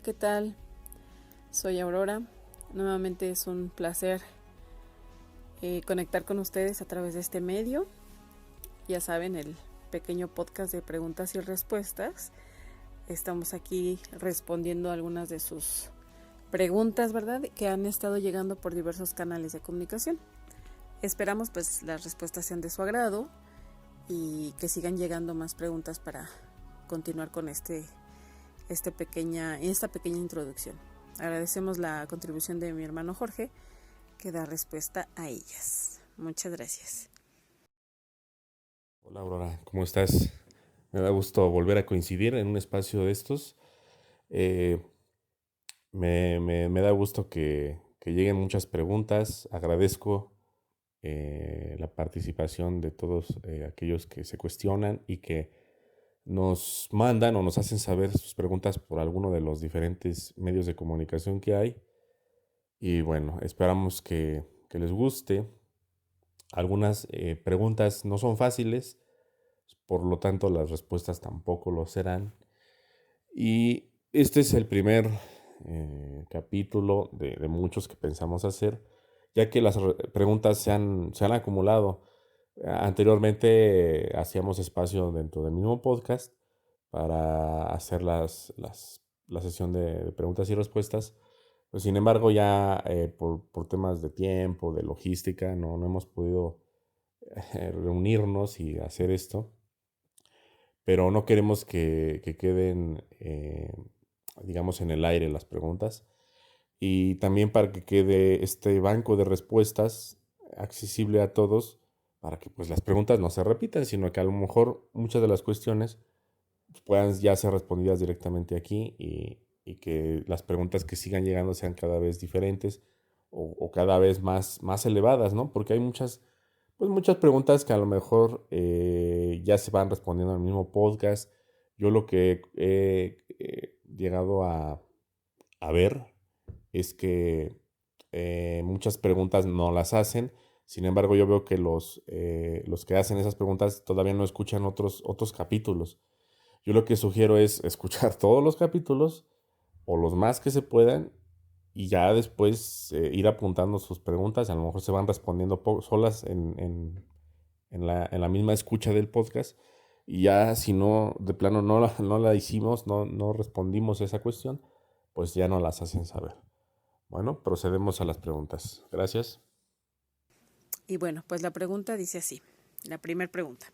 ¿qué tal? Soy Aurora. Nuevamente es un placer conectar con ustedes a través de este medio. Ya saben, el pequeño podcast de preguntas y respuestas. Estamos aquí respondiendo algunas de sus preguntas, ¿verdad? Que han estado llegando por diversos canales de comunicación. Esperamos pues las respuestas sean de su agrado y que sigan llegando más preguntas para continuar con esta pequeña introducción. Agradecemos la contribución de mi hermano Jorge, que da respuesta a ellas. Muchas gracias. Hola Aurora, ¿cómo estás? Me da gusto volver a coincidir en un espacio de estos. Eh, me da gusto que lleguen muchas preguntas. Agradezco la participación de todos aquellos que se cuestionan y que nos mandan o nos hacen saber sus preguntas por alguno de los diferentes medios de comunicación que hay. Y bueno, esperamos que les guste. Algunas preguntas no son fáciles, por lo tanto las respuestas tampoco lo serán. Y este es el primer capítulo de muchos que pensamos hacer, ya que las preguntas se han acumulado. Anteriormente hacíamos espacio dentro del mismo podcast para hacer la sesión de preguntas y respuestas. Pues, sin embargo, ya por temas de tiempo, de logística, no hemos podido reunirnos y hacer esto, pero no queremos que queden, digamos, en el aire las preguntas. Y también para que quede este banco de respuestas accesible a todos, para que pues las preguntas no se repitan, sino que a lo mejor muchas de las cuestiones puedan ya ser respondidas directamente aquí y que las preguntas que sigan llegando sean cada vez diferentes o cada vez más elevadas, ¿no? Porque hay muchas preguntas que a lo mejor ya se van respondiendo en el mismo podcast. Yo lo que he llegado a ver es que muchas preguntas no las hacen. Sin embargo, yo veo que los que hacen esas preguntas todavía no escuchan otros capítulos. Yo lo que sugiero es escuchar todos los capítulos o los más que se puedan y ya después ir apuntando sus preguntas. A lo mejor se van respondiendo solas en la misma escucha del podcast. Y ya si no, de plano no la hicimos, no respondimos esa cuestión, pues ya no las hacen saber. Bueno, procedemos a las preguntas. Gracias. Y bueno, pues la pregunta dice así. La primera pregunta.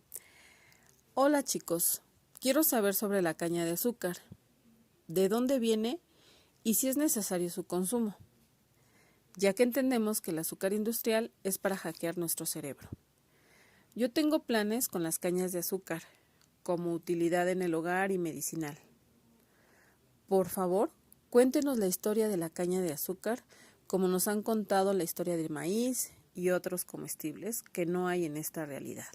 Hola chicos, quiero saber sobre la caña de azúcar. ¿De dónde viene y si es necesario su consumo? Ya que entendemos que el azúcar industrial es para hackear nuestro cerebro. Yo tengo planes con las cañas de azúcar, como utilidad en el hogar y medicinal. Por favor, cuéntenos la historia de la caña de azúcar, como nos han contado la historia del maíz y otros comestibles que no hay en esta realidad.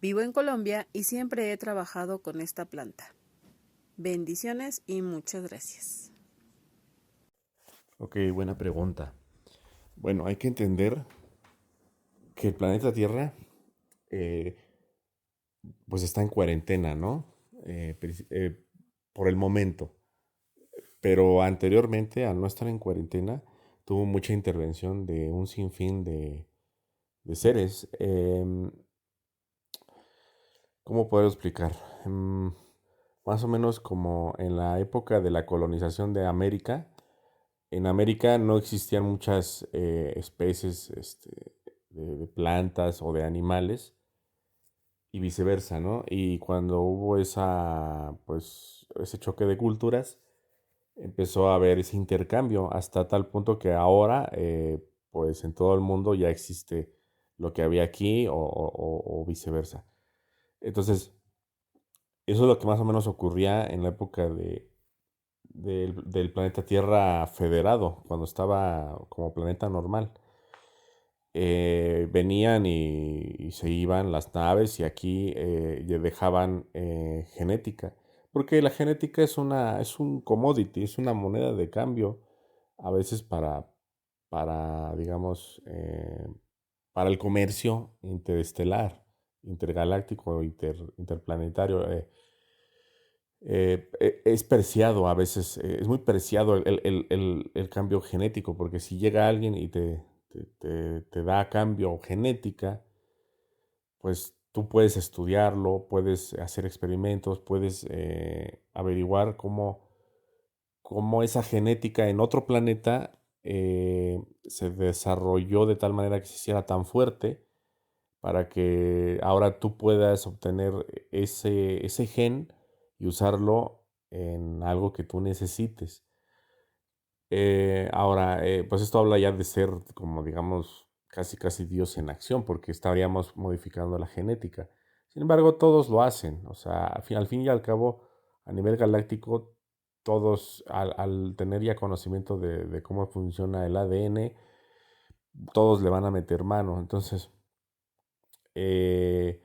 Vivo en Colombia y siempre he trabajado con esta planta. Bendiciones y muchas gracias. Ok, buena pregunta. Bueno, hay que entender que el planeta Tierra eh, pues está en cuarentena, ¿no? Por el momento. Pero anteriormente, al no estar en cuarentena, tuvo mucha intervención de un sinfín de seres. ¿Cómo puedo explicar? Mm, Más o menos como en la época de la colonización de América. En América no existían muchas especies de plantas o de animales y viceversa, ¿no? Y cuando hubo pues, ese choque de culturas, empezó a haber ese intercambio hasta tal punto que ahora, pues en todo el mundo ya existe lo que había aquí o viceversa. Entonces, eso es lo que más o menos ocurría en la época del planeta Tierra federado, cuando estaba como planeta normal. Venían y se iban las naves y aquí ya dejaban genética, porque la genética es un commodity, es una moneda de cambio a veces digamos, para el comercio interestelar, intergaláctico, interplanetario. es preciado a veces, es muy preciado el cambio genético, porque si llega alguien y te da cambio genética, pues tú puedes estudiarlo, puedes hacer experimentos, puedes averiguar cómo esa genética en otro planeta se desarrolló de tal manera que se hiciera tan fuerte para que ahora tú puedas obtener ese gen y usarlo en algo que tú necesites. Ahora, pues esto habla ya de ser como digamos casi casi Dios en acción, porque estaríamos modificando la genética. Sin embargo, todos lo hacen. O sea, al fin y al cabo, a nivel galáctico, todos al tener ya conocimiento de cómo funciona el ADN, todos le van a meter mano. Entonces, eh,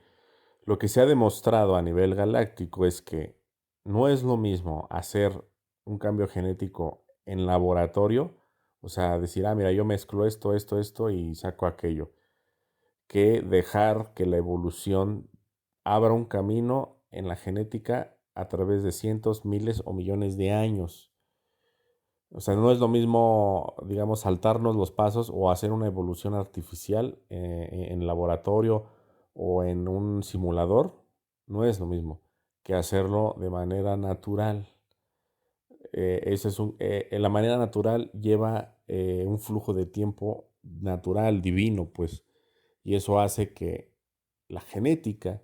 lo que se ha demostrado a nivel galáctico es que no es lo mismo hacer un cambio genético en laboratorio, o sea, decir, ah, mira, yo mezclo esto, esto, esto y saco aquello, que dejar que la evolución abra un camino en la genética a través de cientos, miles o millones de años. O sea, no es lo mismo, digamos, saltarnos los pasos o hacer una evolución artificial en laboratorio o en un simulador. No es lo mismo que hacerlo de manera natural. La manera natural lleva un flujo de tiempo natural, divino, pues, y eso hace que la genética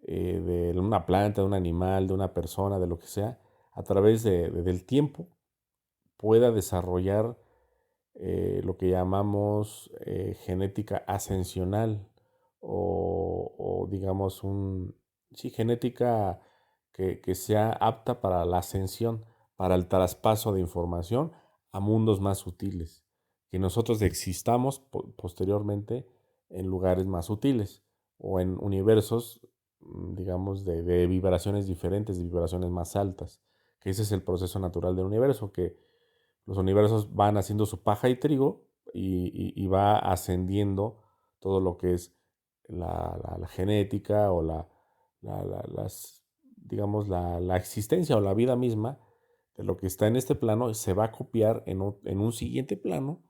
de una planta, de un animal, de una persona, de lo que sea, a través del tiempo pueda desarrollar lo que llamamos genética ascensional o digamos sí, genética que sea apta para la ascensión, para el traspaso de información a mundos más sutiles, que nosotros existamos posteriormente en lugares más sutiles o en universos, digamos, de vibraciones diferentes, de vibraciones más altas, que ese es el proceso natural del universo, que los universos van haciendo su paja y trigo y va ascendiendo todo lo que es la genética o digamos, la existencia o la vida misma de lo que está en este plano se va a copiar en un siguiente plano,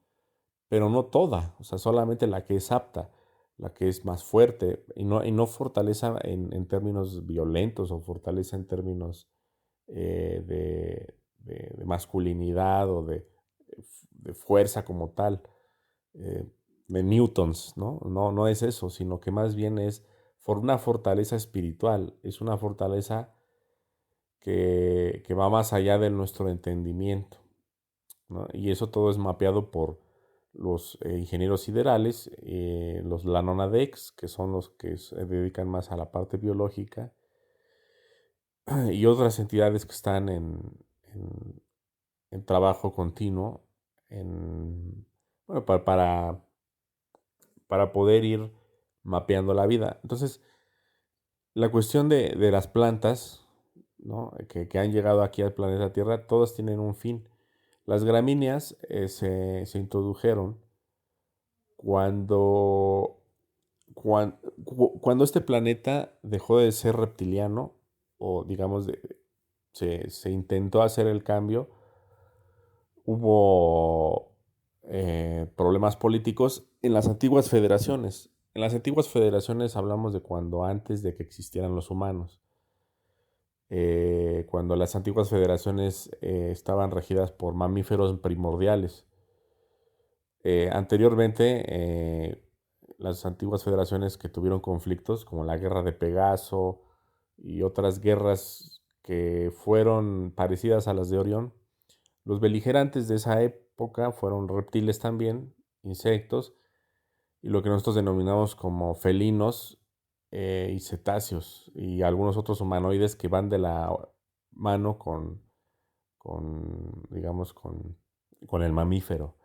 pero no toda, o sea, solamente la que es apta, la que es más fuerte y no fortaleza en términos violentos o fortaleza en términos de masculinidad o de fuerza como tal, eh, de newtons, ¿no? No, no es eso, sino que más bien es una fortaleza espiritual, es una fortaleza que va más allá de nuestro entendimiento, ¿no? Y eso todo es mapeado por los ingenieros siderales, los Lanonadex, que son los que se dedican más a la parte biológica, y otras entidades que están en, en trabajo continuo, bueno, para poder ir mapeando la vida. Entonces, la cuestión de las plantas, ¿no? que han llegado aquí al planeta Tierra, todas tienen un fin. Las gramíneas se introdujeron cuando, cuando este planeta dejó de ser reptiliano, o digamos, se intentó hacer el cambio, hubo problemas políticos en las antiguas federaciones. En las antiguas federaciones hablamos de cuando antes de que existieran los humanos, cuando las antiguas federaciones estaban regidas por mamíferos primordiales. Anteriormente, las antiguas federaciones que tuvieron conflictos, como la guerra de Pegaso y otras guerras que fueron parecidas a las de Orión, los beligerantes de esa época fueron reptiles también, insectos, y lo que nosotros denominamos como felinos y cetáceos, y algunos otros humanoides que van de la mano digamos, con el mamífero.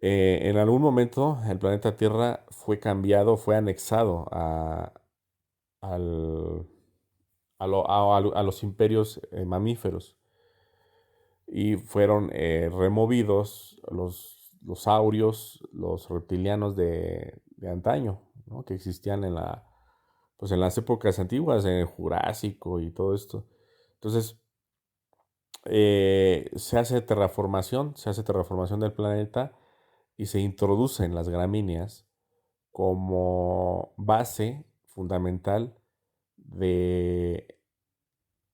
En algún momento el planeta Tierra fue cambiado, fue anexado al- a los imperios mamíferos y fueron removidos los saurios, los reptilianos de antaño, ¿no? Que existían pues en las épocas antiguas, en el Jurásico y todo esto. Entonces, se hace terraformación del planeta y se introducen las gramíneas como base fundamental de,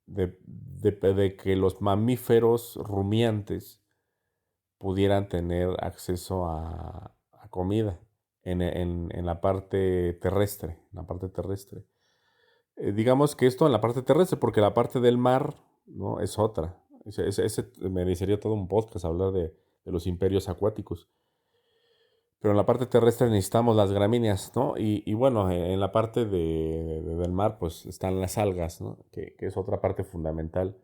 de que los mamíferos rumiantes pudieran tener acceso a comida en la parte terrestre, en la parte terrestre. Digamos que esto en la parte terrestre, porque la parte del mar, ¿no? Es otra. Ese merecería todo un podcast hablar de los imperios acuáticos. Pero en la parte terrestre necesitamos las gramíneas, ¿no? Y bueno, en la parte del mar, pues están las algas, ¿no? Que es otra parte fundamental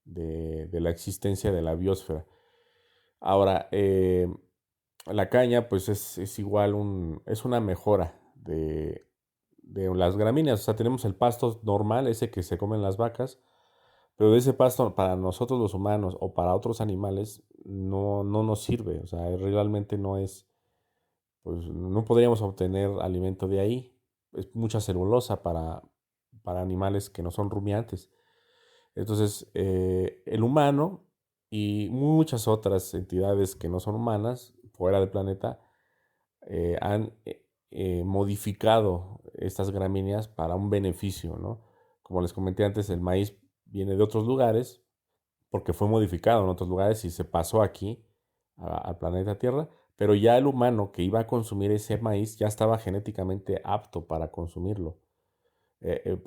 de la existencia de la biosfera. Ahora, la caña, pues es igual es una mejora de las gramíneas. O sea, tenemos el pasto normal, ese que se comen las vacas, pero de ese pasto para nosotros los humanos o para otros animales no nos sirve. O sea, realmente no es, pues no podríamos obtener alimento de ahí. Es mucha celulosa para animales que no son rumiantes. Entonces, el humano y muchas otras entidades que no son humanas fuera del planeta han modificado estas gramíneas para un beneficio, ¿no? Como les comenté antes, el maíz viene de otros lugares porque fue modificado en otros lugares y se pasó aquí al planeta Tierra, pero ya el humano que iba a consumir ese maíz ya estaba genéticamente apto para consumirlo.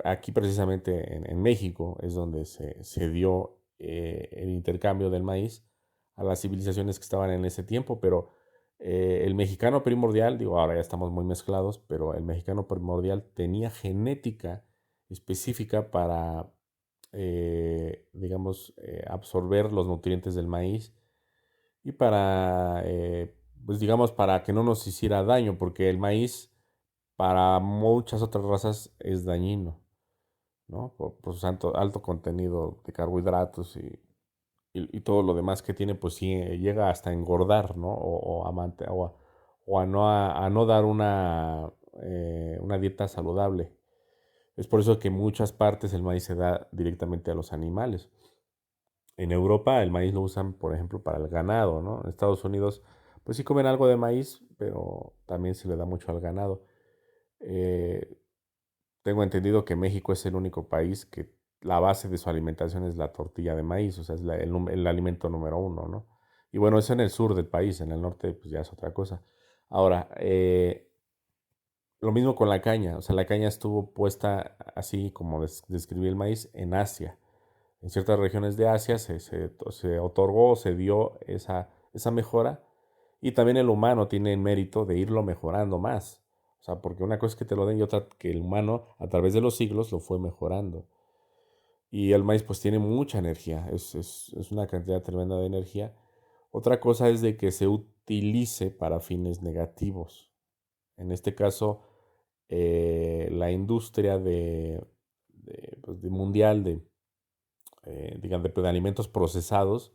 Aquí precisamente en México es donde se dio el intercambio del maíz a las civilizaciones que estaban en ese tiempo, pero el mexicano primordial, digo, ahora ya estamos muy mezclados, pero el mexicano primordial tenía genética específica para, digamos, absorber los nutrientes del maíz y para, pues digamos, para que no nos hiciera daño, porque el maíz para muchas otras razas es dañino, ¿no? Por su alto contenido de carbohidratos y todo lo demás que tiene, pues sí, llega hasta engordar, ¿no? O a no dar una dieta saludable. Es por eso que en muchas partes el maíz se da directamente a los animales. En Europa el maíz lo usan, por ejemplo, para el ganado, ¿no? En Estados Unidos, pues sí comen algo de maíz, pero también se le da mucho al ganado. Eh, Tengo entendido que México es el único país que la base de su alimentación es la tortilla de maíz, o sea, es el alimento número uno, ¿no? Y bueno, eso en el sur del país, en el norte pues ya es otra cosa. Ahora, lo mismo con la caña, o sea, la caña estuvo puesta así como describí el maíz en Asia. En ciertas regiones de Asia se otorgó, se dio esa mejora y también el humano tiene el mérito de irlo mejorando más. O sea, porque una cosa es que te lo den y otra que el humano a través de los siglos lo fue mejorando. Y el maíz pues tiene mucha energía, es una cantidad tremenda de energía. Otra cosa es de que se utilice para fines negativos. En este caso, la industria pues, de mundial digamos, de alimentos procesados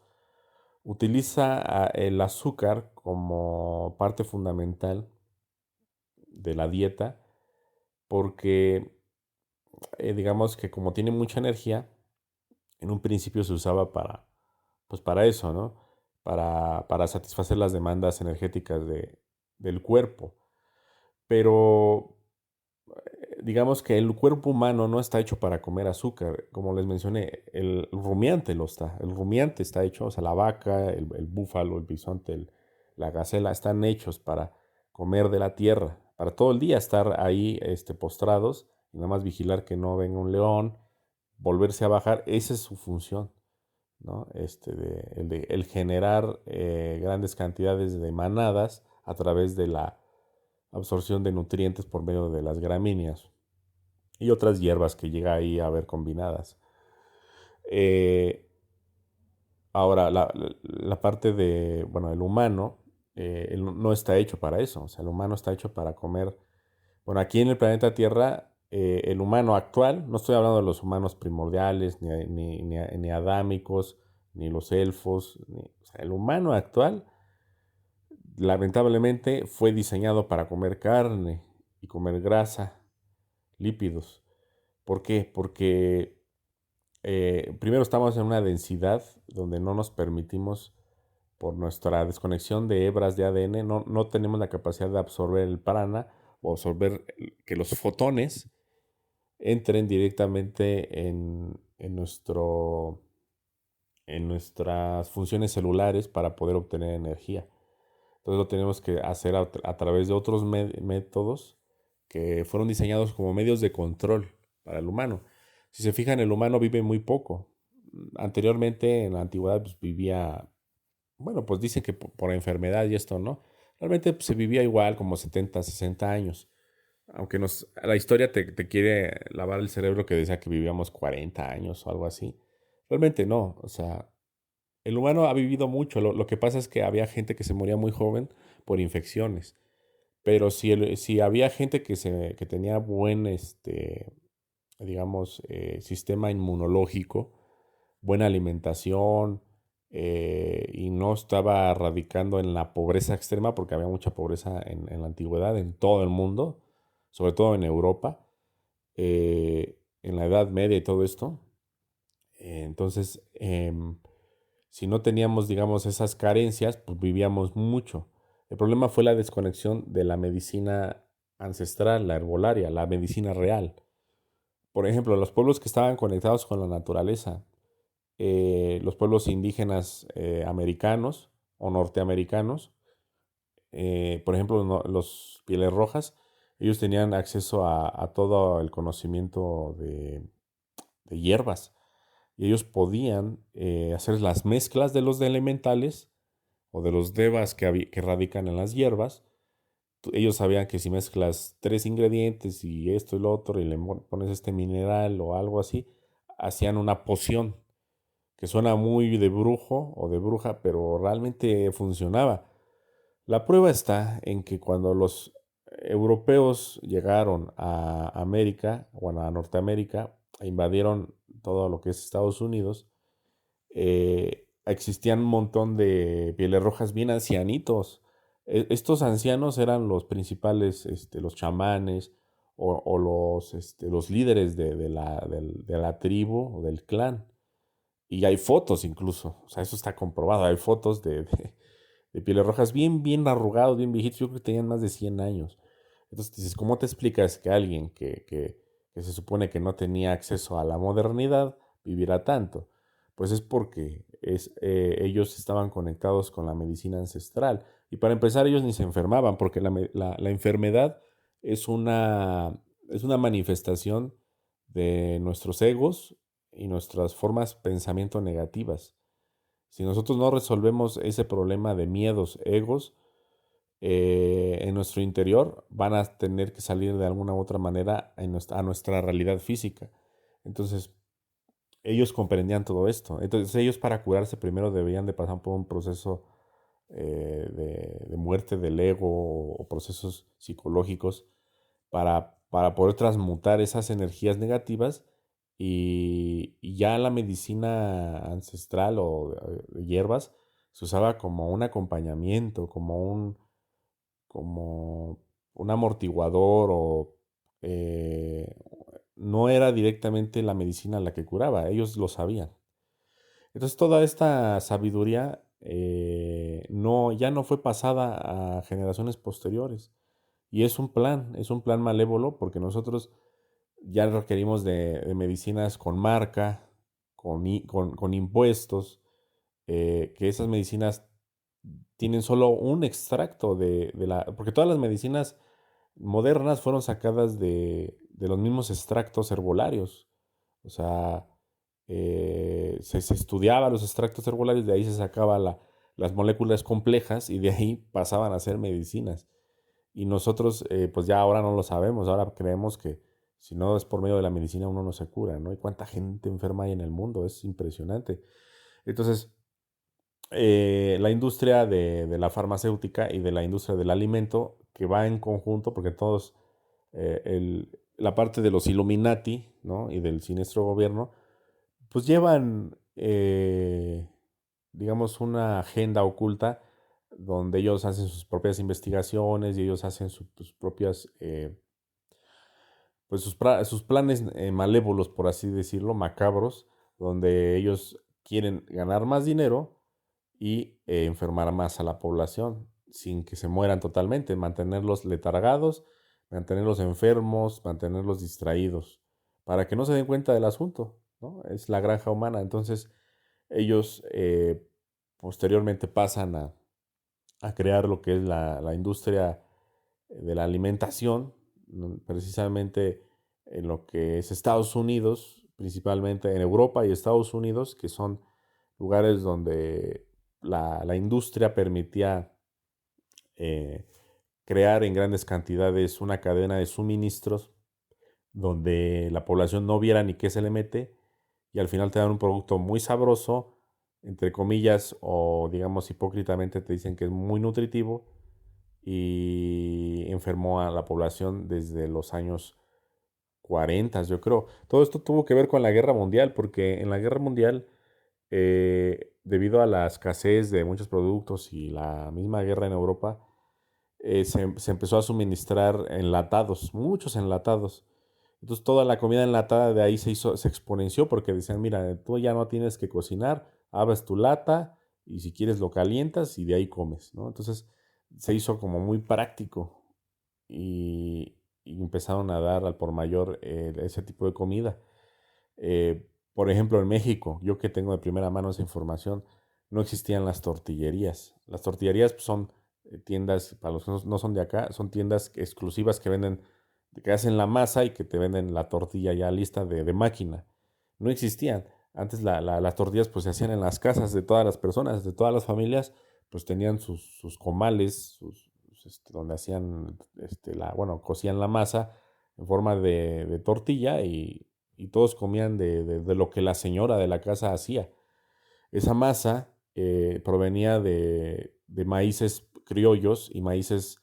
utiliza el azúcar como parte fundamental de la dieta porque digamos que como tiene mucha energía, en un principio se usaba pues para eso, ¿no? Para satisfacer las demandas energéticas del cuerpo. Pero digamos que el cuerpo humano no está hecho para comer azúcar. Como les mencioné, el rumiante lo está. El rumiante está hecho, o sea, la vaca, el búfalo, el bisonte, la gacela, están hechos para comer de la tierra, para todo el día estar ahí postrados y nada más vigilar que no venga un león, volverse a bajar. Esa es su función, ¿no? El generar grandes cantidades de manadas a través de la absorción de nutrientes por medio de las gramíneas y otras hierbas que llega ahí a ver combinadas. Eh, Ahora, la parte de, bueno, el humano no está hecho para eso, o sea, el humano está hecho para comer. Bueno, aquí en el planeta Tierra, el humano actual, no estoy hablando de los humanos primordiales, ni adámicos, ni los elfos, o sea, el humano actual lamentablemente fue diseñado para comer carne y comer grasa, lípidos. ¿Por qué? Porque primero estamos en una densidad donde no nos permitimos, por nuestra desconexión de hebras de ADN, no tenemos la capacidad de absorber el prana o absorber que los fotones entren directamente en nuestras funciones celulares para poder obtener energía. Entonces lo tenemos que hacer a través de otros métodos que fueron diseñados como medios de control para el humano. Si se fijan, el humano vive muy poco. Anteriormente, en la antigüedad, pues vivía, bueno, pues dicen que por enfermedad y esto, ¿no? Realmente pues, se vivía igual, como 70, 60 años. Aunque la historia te quiere lavar el cerebro que decía que vivíamos 40 años o algo así. Realmente no, o sea, el humano ha vivido mucho. Lo que pasa es que había gente que se moría muy joven por infecciones. Pero si había gente que tenía buen, digamos, sistema inmunológico, buena alimentación, y no estaba radicando en la pobreza extrema, porque había mucha pobreza en la antigüedad, en todo el mundo, sobre todo en Europa, en la Edad Media y todo esto. Entonces, si no teníamos, digamos, esas carencias, pues vivíamos mucho. El problema fue la desconexión de la medicina ancestral, la herbolaria, la medicina real. Por ejemplo, los pueblos que estaban conectados con la naturaleza, los pueblos indígenas americanos o norteamericanos, por ejemplo, los pieles rojas, ellos tenían acceso a todo el conocimiento de hierbas y ellos podían hacer las mezclas de los elementales o de los devas que radican en las hierbas. Ellos sabían que si mezclas 3 ingredientes y esto y lo otro y le pones este mineral o algo así, hacían una poción que suena muy de brujo o de bruja, pero realmente funcionaba. La prueba está en que cuando los europeos llegaron a América, bueno, a Norteamérica, e invadieron todo lo que es Estados Unidos, existían un montón de pieles rojas bien ancianitos. Estos ancianos eran los principales, los chamanes o los líderes de la tribu o del clan. Y hay fotos incluso, o sea, eso está comprobado. Hay fotos de pieles rojas bien arrugados, bien viejitos. Yo creo que tenían más de 100 años. Entonces dices, ¿cómo te explicas que alguien que se supone que no tenía acceso a la modernidad viviera tanto? Pues es porque ellos estaban conectados con la medicina ancestral. Y para empezar, ellos ni se enfermaban, porque la enfermedad es una manifestación de nuestros egos y nuestras formas pensamiento negativas. Si nosotros no resolvemos ese problema de miedos, egos, en nuestro interior, van a tener que salir de alguna u otra manera a nuestra realidad física. Entonces, ellos comprendían todo esto. Entonces, ellos para curarse primero debían de pasar por un proceso de muerte del ego o procesos psicológicos para poder transmutar esas energías negativas y ya la medicina ancestral o de hierbas se usaba como un acompañamiento, como un amortiguador o eh, no era directamente la medicina la que curaba, ellos lo sabían. Entonces toda esta sabiduría ya no fue pasada a generaciones posteriores. Y es un plan malévolo porque nosotros ya requerimos de medicinas con marca, con impuestos, que esas medicinas tienen solo un extracto porque todas las medicinas modernas fueron sacadas de los mismos extractos herbolarios. O sea, se estudiaba los extractos herbolarios, de ahí se sacaba las moléculas complejas y de ahí pasaban a ser medicinas. Y nosotros, pues ya ahora no lo sabemos, ahora creemos que si no es por medio de la medicina uno no se cura, ¿no? Y cuánta gente enferma hay en el mundo, es impresionante. Entonces, la industria de la farmacéutica y de la industria del alimento, que va en conjunto, porque todos, la parte de los Illuminati, ¿no? Y del siniestro gobierno, pues llevan, digamos, una agenda oculta donde ellos hacen sus propias investigaciones y ellos hacen sus propias, pues sus planes malévolos, por así decirlo, macabros, donde ellos quieren ganar más dinero y enfermar más a la población sin que se mueran totalmente, mantenerlos letargados, mantenerlos enfermos, mantenerlos distraídos, para que no se den cuenta del asunto, ¿no? Es la granja humana. Entonces ellos posteriormente pasan a crear lo que es la industria de la alimentación, ¿no? Precisamente en lo que es Estados Unidos, principalmente en Europa y Estados Unidos, que son lugares donde la industria permitía eh, crear en grandes cantidades una cadena de suministros donde la población no viera ni qué se le mete y al final te dan un producto muy sabroso, entre comillas, o digamos hipócritamente te dicen que es muy nutritivo y enfermó a la población desde los años 40, yo creo. Todo esto tuvo que ver con la guerra mundial, porque en la guerra mundial, debido a la escasez de muchos productos y la misma guerra en Europa, se empezó a suministrar enlatados, muchos enlatados. Entonces toda la comida enlatada de ahí se exponenció porque decían, mira, tú ya no tienes que cocinar, abres tu lata y si quieres lo calientas y de ahí comes, ¿no? Entonces se hizo como muy práctico y empezaron a dar al por mayor ese tipo de comida. Por ejemplo, en México, yo que tengo de primera mano esa información, no existían las tortillerías. Las tortillerías pues, son tiendas, para los que no son de acá, son tiendas exclusivas que venden, que hacen la masa y que te venden la tortilla ya lista de máquina. No existían. Antes las tortillas pues se hacían en las casas de todas las personas, de todas las familias, pues tenían sus comales, donde hacían, bueno, cocían la masa en forma de tortilla y todos comían de lo que la señora de la casa hacía. Esa masa provenía de maíces criollos y maíces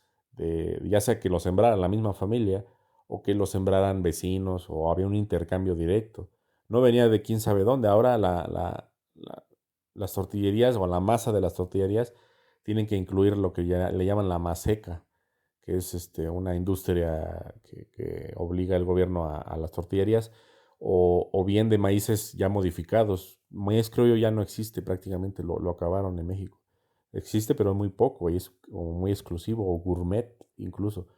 ya sea que los sembrara la misma familia o que los sembraran vecinos o había un intercambio directo. No venía de quién sabe dónde. Ahora las tortillerías o la masa de las tortillerías tienen que incluir lo que ya le llaman la maseca, que es una industria que obliga el gobierno a las tortillerías, o bien de maíces ya modificados. Maíz criollo ya no existe prácticamente, lo acabaron en México. Existe, pero muy poco, y es como muy exclusivo, o gourmet incluso.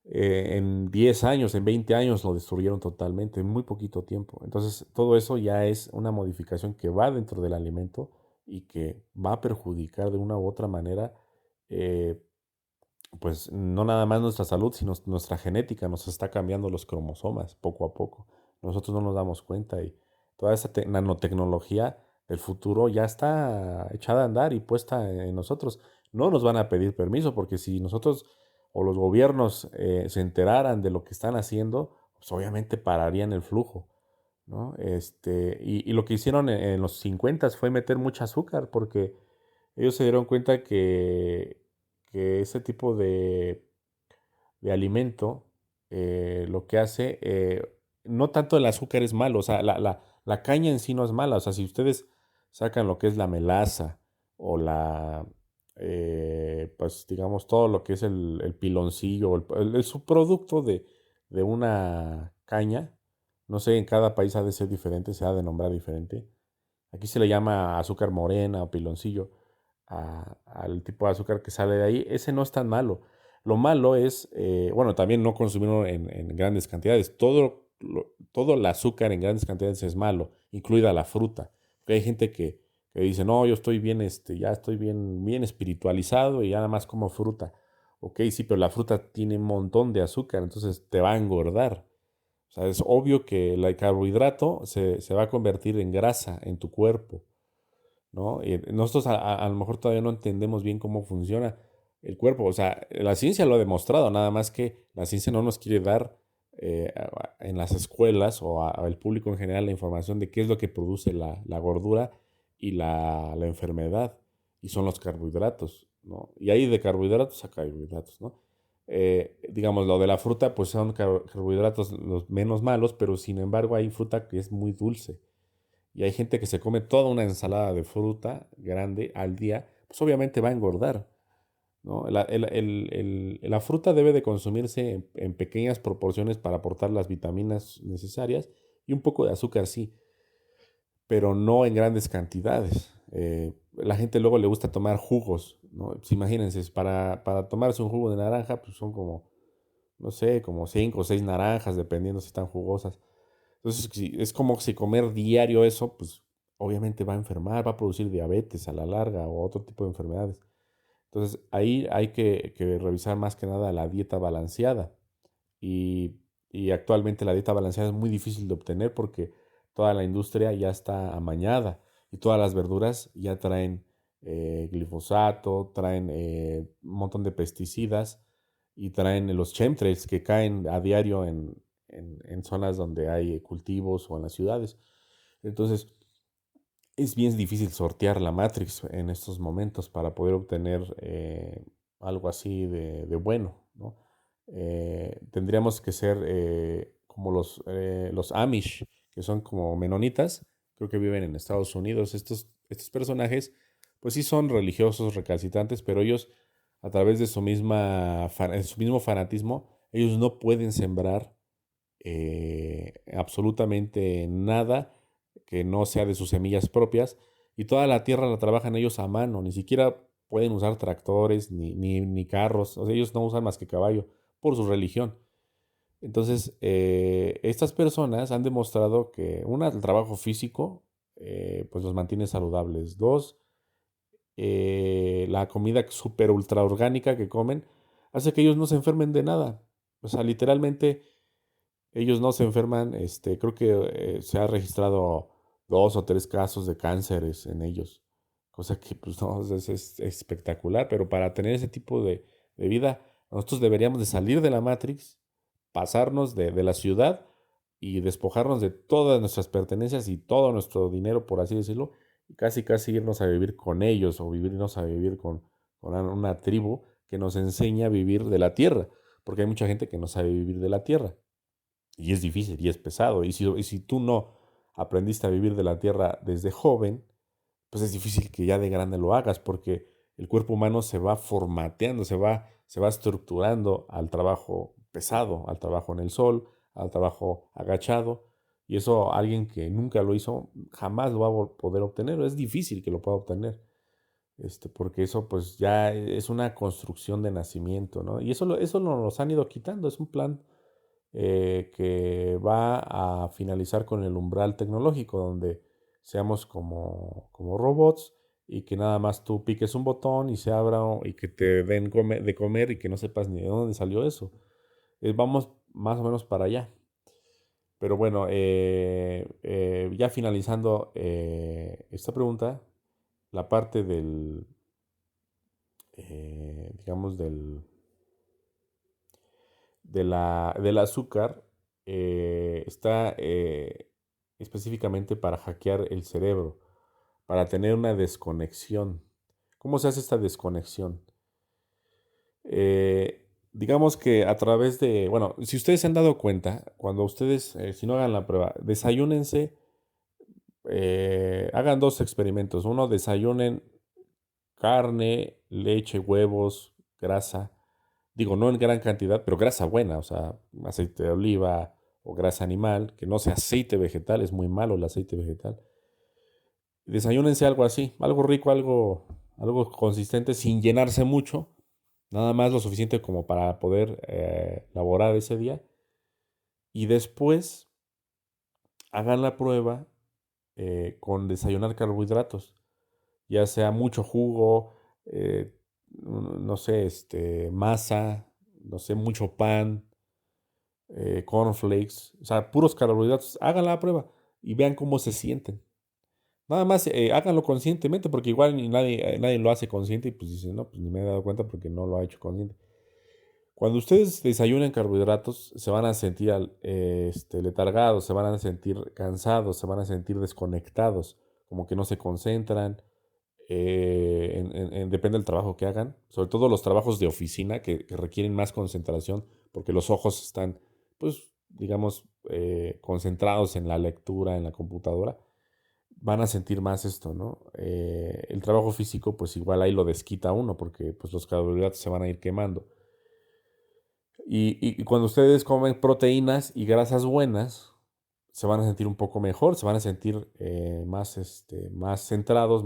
En 10 años, en 20 años lo destruyeron totalmente, en muy poquito tiempo. Entonces, todo eso ya es una modificación que va dentro del alimento y que va a perjudicar de una u otra manera eh, pues no nada más nuestra salud, sino nuestra genética nos está cambiando los cromosomas poco a poco. Nosotros no nos damos cuenta y toda esa nanotecnología del futuro ya está echada a andar y puesta en nosotros. No nos van a pedir permiso porque si nosotros o los gobiernos se enteraran de lo que están haciendo, pues obviamente pararían el flujo, ¿no? Y lo que hicieron en los 50 fue meter mucha azúcar porque ellos se dieron cuenta que ese tipo de alimento lo que hace, no tanto el azúcar es malo, o sea, la caña en sí no es mala, o sea, si ustedes sacan lo que es la melaza o pues digamos, todo lo que es el piloncillo, o el subproducto de una caña, no sé, en cada país ha de ser diferente, se ha de nombrar diferente. Aquí se le llama azúcar morena o piloncillo al tipo de azúcar que sale de ahí. Ese no es tan malo. Lo malo es, bueno, también no consumirlo en grandes cantidades. Todo el azúcar en grandes cantidades es malo, incluida la fruta. Porque hay gente que dice, no, yo estoy bien, ya estoy bien, bien espiritualizado y ya nada más como fruta. Ok, sí, pero la fruta tiene un montón de azúcar, entonces te va a engordar. O sea, es obvio que el carbohidrato se va a convertir en grasa en tu cuerpo, ¿no? Y nosotros a lo mejor todavía no entendemos bien cómo funciona el cuerpo. O sea, la ciencia lo ha demostrado, nada más que la ciencia no nos quiere dar en las escuelas o al público en general la información de qué es lo que produce la gordura y la enfermedad, y son los carbohidratos, ¿no? Y hay de carbohidratos a carbohidratos, ¿no? Digamos, lo de la fruta, pues son carbohidratos los menos malos, pero sin embargo hay fruta que es muy dulce. Y hay gente que se come toda una ensalada de fruta grande al día, pues obviamente va a engordar, ¿no? La fruta debe de consumirse en pequeñas proporciones para aportar las vitaminas necesarias y un poco de azúcar, sí. pero no en grandes cantidades. La gente luego le gusta tomar jugos, ¿no? Pues imagínense, para tomarse un jugo de naranja, pues son como, no sé, como 5 o 6 naranjas, dependiendo si están jugosas. Entonces, es como si comer diario eso, pues obviamente va a enfermar, va a producir diabetes a la larga o otro tipo de enfermedades. Entonces, ahí hay que revisar más que nada la dieta balanceada. Y, y actualmente la dieta balanceada es muy difícil de obtener porque toda la industria ya está amañada y todas las verduras ya traen glifosato, traen un montón de pesticidas y traen los chemtrails que caen a diario en zonas donde hay cultivos o en las ciudades. Entonces, es bien difícil sortear la Matrix en estos momentos para poder obtener algo así de bueno, ¿no? Tendríamos que ser como los Amish, que son como menonitas, creo que viven en Estados Unidos. Estos personajes, pues sí son religiosos, recalcitrantes, pero ellos, a través de de su mismo fanatismo, ellos no pueden sembrar absolutamente nada que no sea de sus semillas propias, y toda la tierra la trabajan ellos a mano, ni siquiera pueden usar tractores ni carros, o sea, ellos no usan más que caballo por su religión. Entonces, estas personas han demostrado que, una, el trabajo físico, pues los mantiene saludables. Dos, la comida super ultra orgánica que comen hace que ellos no se enfermen de nada. O sea, literalmente ellos no se enferman. Creo que se ha registrado 2 o 3 casos de cánceres en ellos, cosa que pues no, es espectacular, pero para tener ese tipo de vida, nosotros deberíamos de salir de la Matrix, pasarnos de la ciudad y despojarnos de todas nuestras pertenencias y todo nuestro dinero, por así decirlo, y casi casi irnos a vivir con ellos o irnos a vivir con una tribu que nos enseña a vivir de la tierra, porque hay mucha gente que no sabe vivir de la tierra. Y es difícil y es pesado. Y si tú no aprendiste a vivir de la tierra desde joven, pues es difícil que ya de grande lo hagas porque el cuerpo humano se va formateando, se va estructurando al trabajo pesado, al trabajo en el sol, al trabajo agachado. Y eso alguien que nunca lo hizo jamás lo va a poder obtener. Es difícil que lo pueda obtener. Porque eso pues ya es una construcción de nacimiento, ¿no? Y eso nos los han ido quitando. Es un plan que va a finalizar con el umbral tecnológico, donde seamos como robots y que nada más tú piques un botón y se abra y que te den de comer y que no sepas ni de dónde salió eso. Vamos más o menos para allá. Pero bueno, ya finalizando esta pregunta, la parte digamos, del azúcar está específicamente para hackear el cerebro, para tener una desconexión. ¿Cómo se hace esta desconexión? Digamos que a través bueno, si ustedes se han dado cuenta, cuando ustedes, si no hagan la prueba, desayúnense, hagan 2 experimentos. Uno, desayunen carne, leche, huevos, grasa. Digo, no en gran cantidad, pero grasa buena, o sea, aceite de oliva o grasa animal, que no sea aceite vegetal, es muy malo el aceite vegetal. Desayúnense algo así, algo rico, algo consistente, sin llenarse mucho, nada más lo suficiente como para poder laborar ese día. Y después hagan la prueba con desayunar carbohidratos, ya sea mucho jugo, no sé, masa, no sé, mucho pan, cornflakes, o sea, puros carbohidratos. Hagan la prueba y vean cómo se sienten. Nada más háganlo conscientemente, porque igual nadie lo hace consciente y pues dicen, no, pues ni me he dado cuenta porque no lo ha hecho consciente. Cuando ustedes desayunen carbohidratos, se van a sentir letargados, se van a sentir cansados, se van a sentir desconectados, como que no se concentran. Depende del trabajo que hagan, sobre todo los trabajos de oficina que requieren más concentración, porque los ojos están, pues, digamos, concentrados en la lectura, en la computadora, van a sentir más esto, ¿no? El trabajo físico, pues igual ahí lo desquita uno, porque pues los carbohidratos se van a ir quemando. Y cuando ustedes comen proteínas y grasas buenas, se van a sentir un poco mejor, se van a sentir más centrados,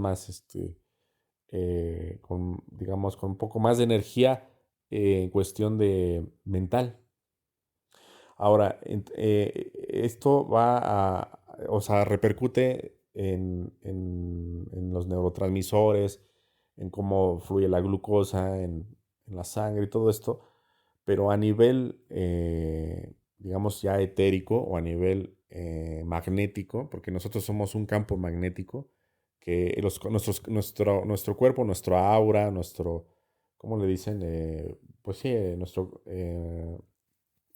digamos, con un poco más de energía en cuestión de mental. Ahora, esto o sea, repercute en los neurotransmisores, en cómo fluye la glucosa en la sangre y todo esto, pero a nivel, digamos, ya etérico o a nivel magnético, porque nosotros somos un campo magnético, que nuestro cuerpo, nuestro aura, ¿cómo le dicen? Pues sí,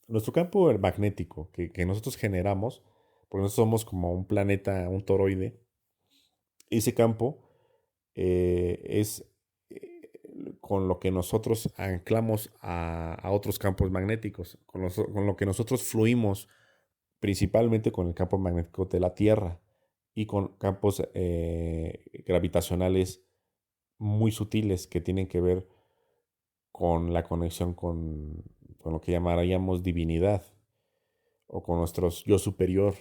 nuestro campo magnético que nosotros generamos, porque nosotros somos como un planeta, un toroide, ese campo es con lo que nosotros anclamos a otros campos magnéticos, con lo que nosotros fluimos principalmente con el campo magnético de la Tierra y con campos gravitacionales muy sutiles que tienen que ver con la conexión con lo que llamaríamos divinidad o con nuestro yo superior.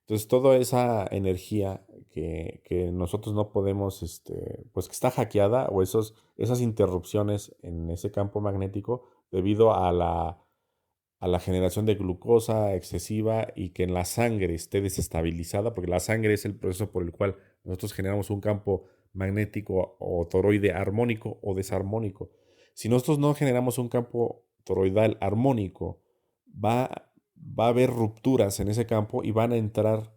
Entonces, toda esa energía que nosotros no podemos, pues que está hackeada o esas interrupciones en ese campo magnético debido a la generación de glucosa excesiva y que en la sangre esté desestabilizada, porque la sangre es el proceso por el cual nosotros generamos un campo magnético o toroide armónico o desarmónico. Si nosotros no generamos un campo toroidal armónico, va a haber rupturas en ese campo y van a entrar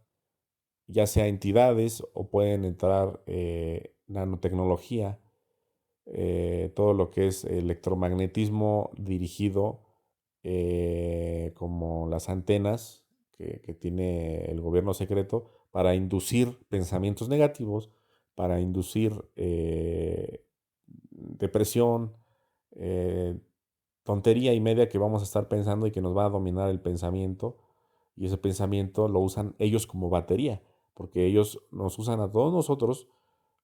ya sea entidades o pueden entrar nanotecnología, todo lo que es electromagnetismo dirigido, como las antenas que tiene el gobierno secreto para inducir pensamientos negativos, para inducir depresión, eh, tontería y media que vamos a estar pensando y que nos va a dominar el pensamiento. Y ese pensamiento lo usan ellos como batería, porque ellos nos usan a todos nosotros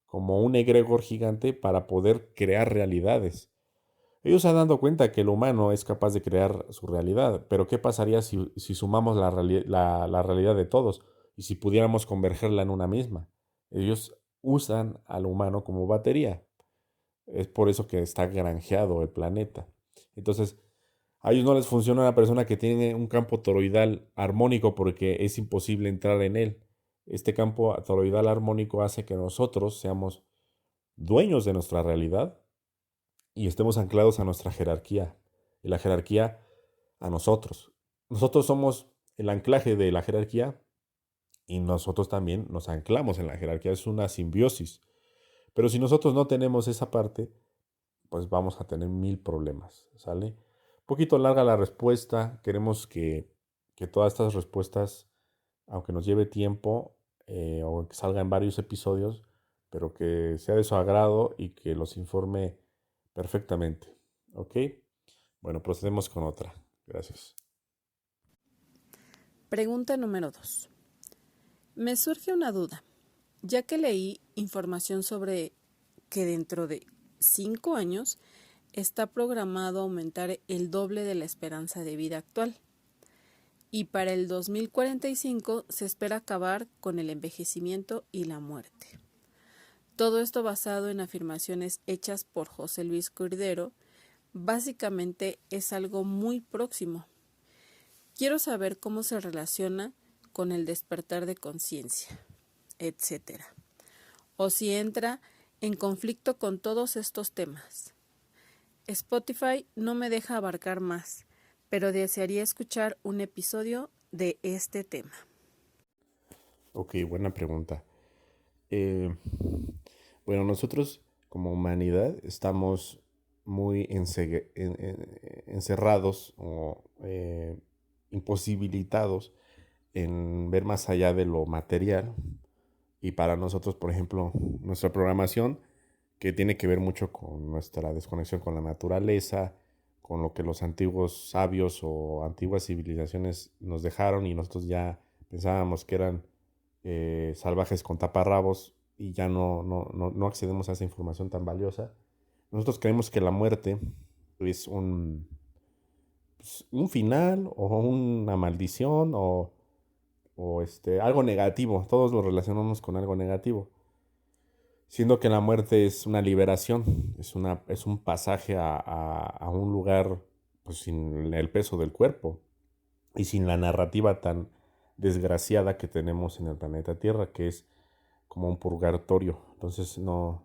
como un egregor gigante para poder crear realidades. Ellos se han dado cuenta que el humano es capaz de crear su realidad, pero ¿qué pasaría si sumamos la realidad de todos y si pudiéramos convergerla en una misma? Ellos usan al humano como batería. Es por eso que está granjeado el planeta. Entonces, a ellos no les funciona una persona que tiene un campo toroidal armónico porque es imposible entrar en él. Este campo toroidal armónico hace que nosotros seamos dueños de nuestra realidad y estemos anclados a nuestra jerarquía. Y la jerarquía a nosotros. Nosotros somos el anclaje de la jerarquía y nosotros también nos anclamos en la jerarquía. Es una simbiosis. Pero si nosotros no tenemos esa parte, pues vamos a tener mil problemas, ¿sale? Un poquito larga la respuesta. Queremos que todas estas respuestas, aunque nos lleve tiempo, o que salga en varios episodios, pero que sea de su agrado y que los informe perfectamente. ¿Ok? Bueno, procedemos con otra. Gracias. Pregunta número 2. Me surge una duda, ya que leí información sobre que dentro de 5 años está programado aumentar el doble de la esperanza de vida actual. Y para el 2045 se espera acabar con el envejecimiento y la muerte. Todo esto basado en afirmaciones hechas por José Luis Cordero. Básicamente es algo muy próximo. Quiero saber cómo se relaciona con el despertar de conciencia, etc. O si entra en conflicto con todos estos temas. Spotify no me deja abarcar más, pero desearía escuchar un episodio de este tema. Ok, buena pregunta. Eh, bueno, nosotros como humanidad estamos muy encerrados o imposibilitados en ver más allá de lo material. Y para nosotros, por ejemplo, nuestra programación, que tiene que ver mucho con nuestra desconexión con la naturaleza, con lo que los antiguos sabios o antiguas civilizaciones nos dejaron y nosotros ya pensábamos que eran salvajes con taparrabos y ya no accedemos a esa información tan valiosa. Nosotros creemos que la muerte es pues, un final o una maldición o o algo negativo. Todos lo relacionamos con algo negativo. Siendo que la muerte es una liberación, es un pasaje a un lugar pues, sin el peso del cuerpo y sin la narrativa tan desgraciada que tenemos en el planeta Tierra, que es como un purgatorio. Entonces yo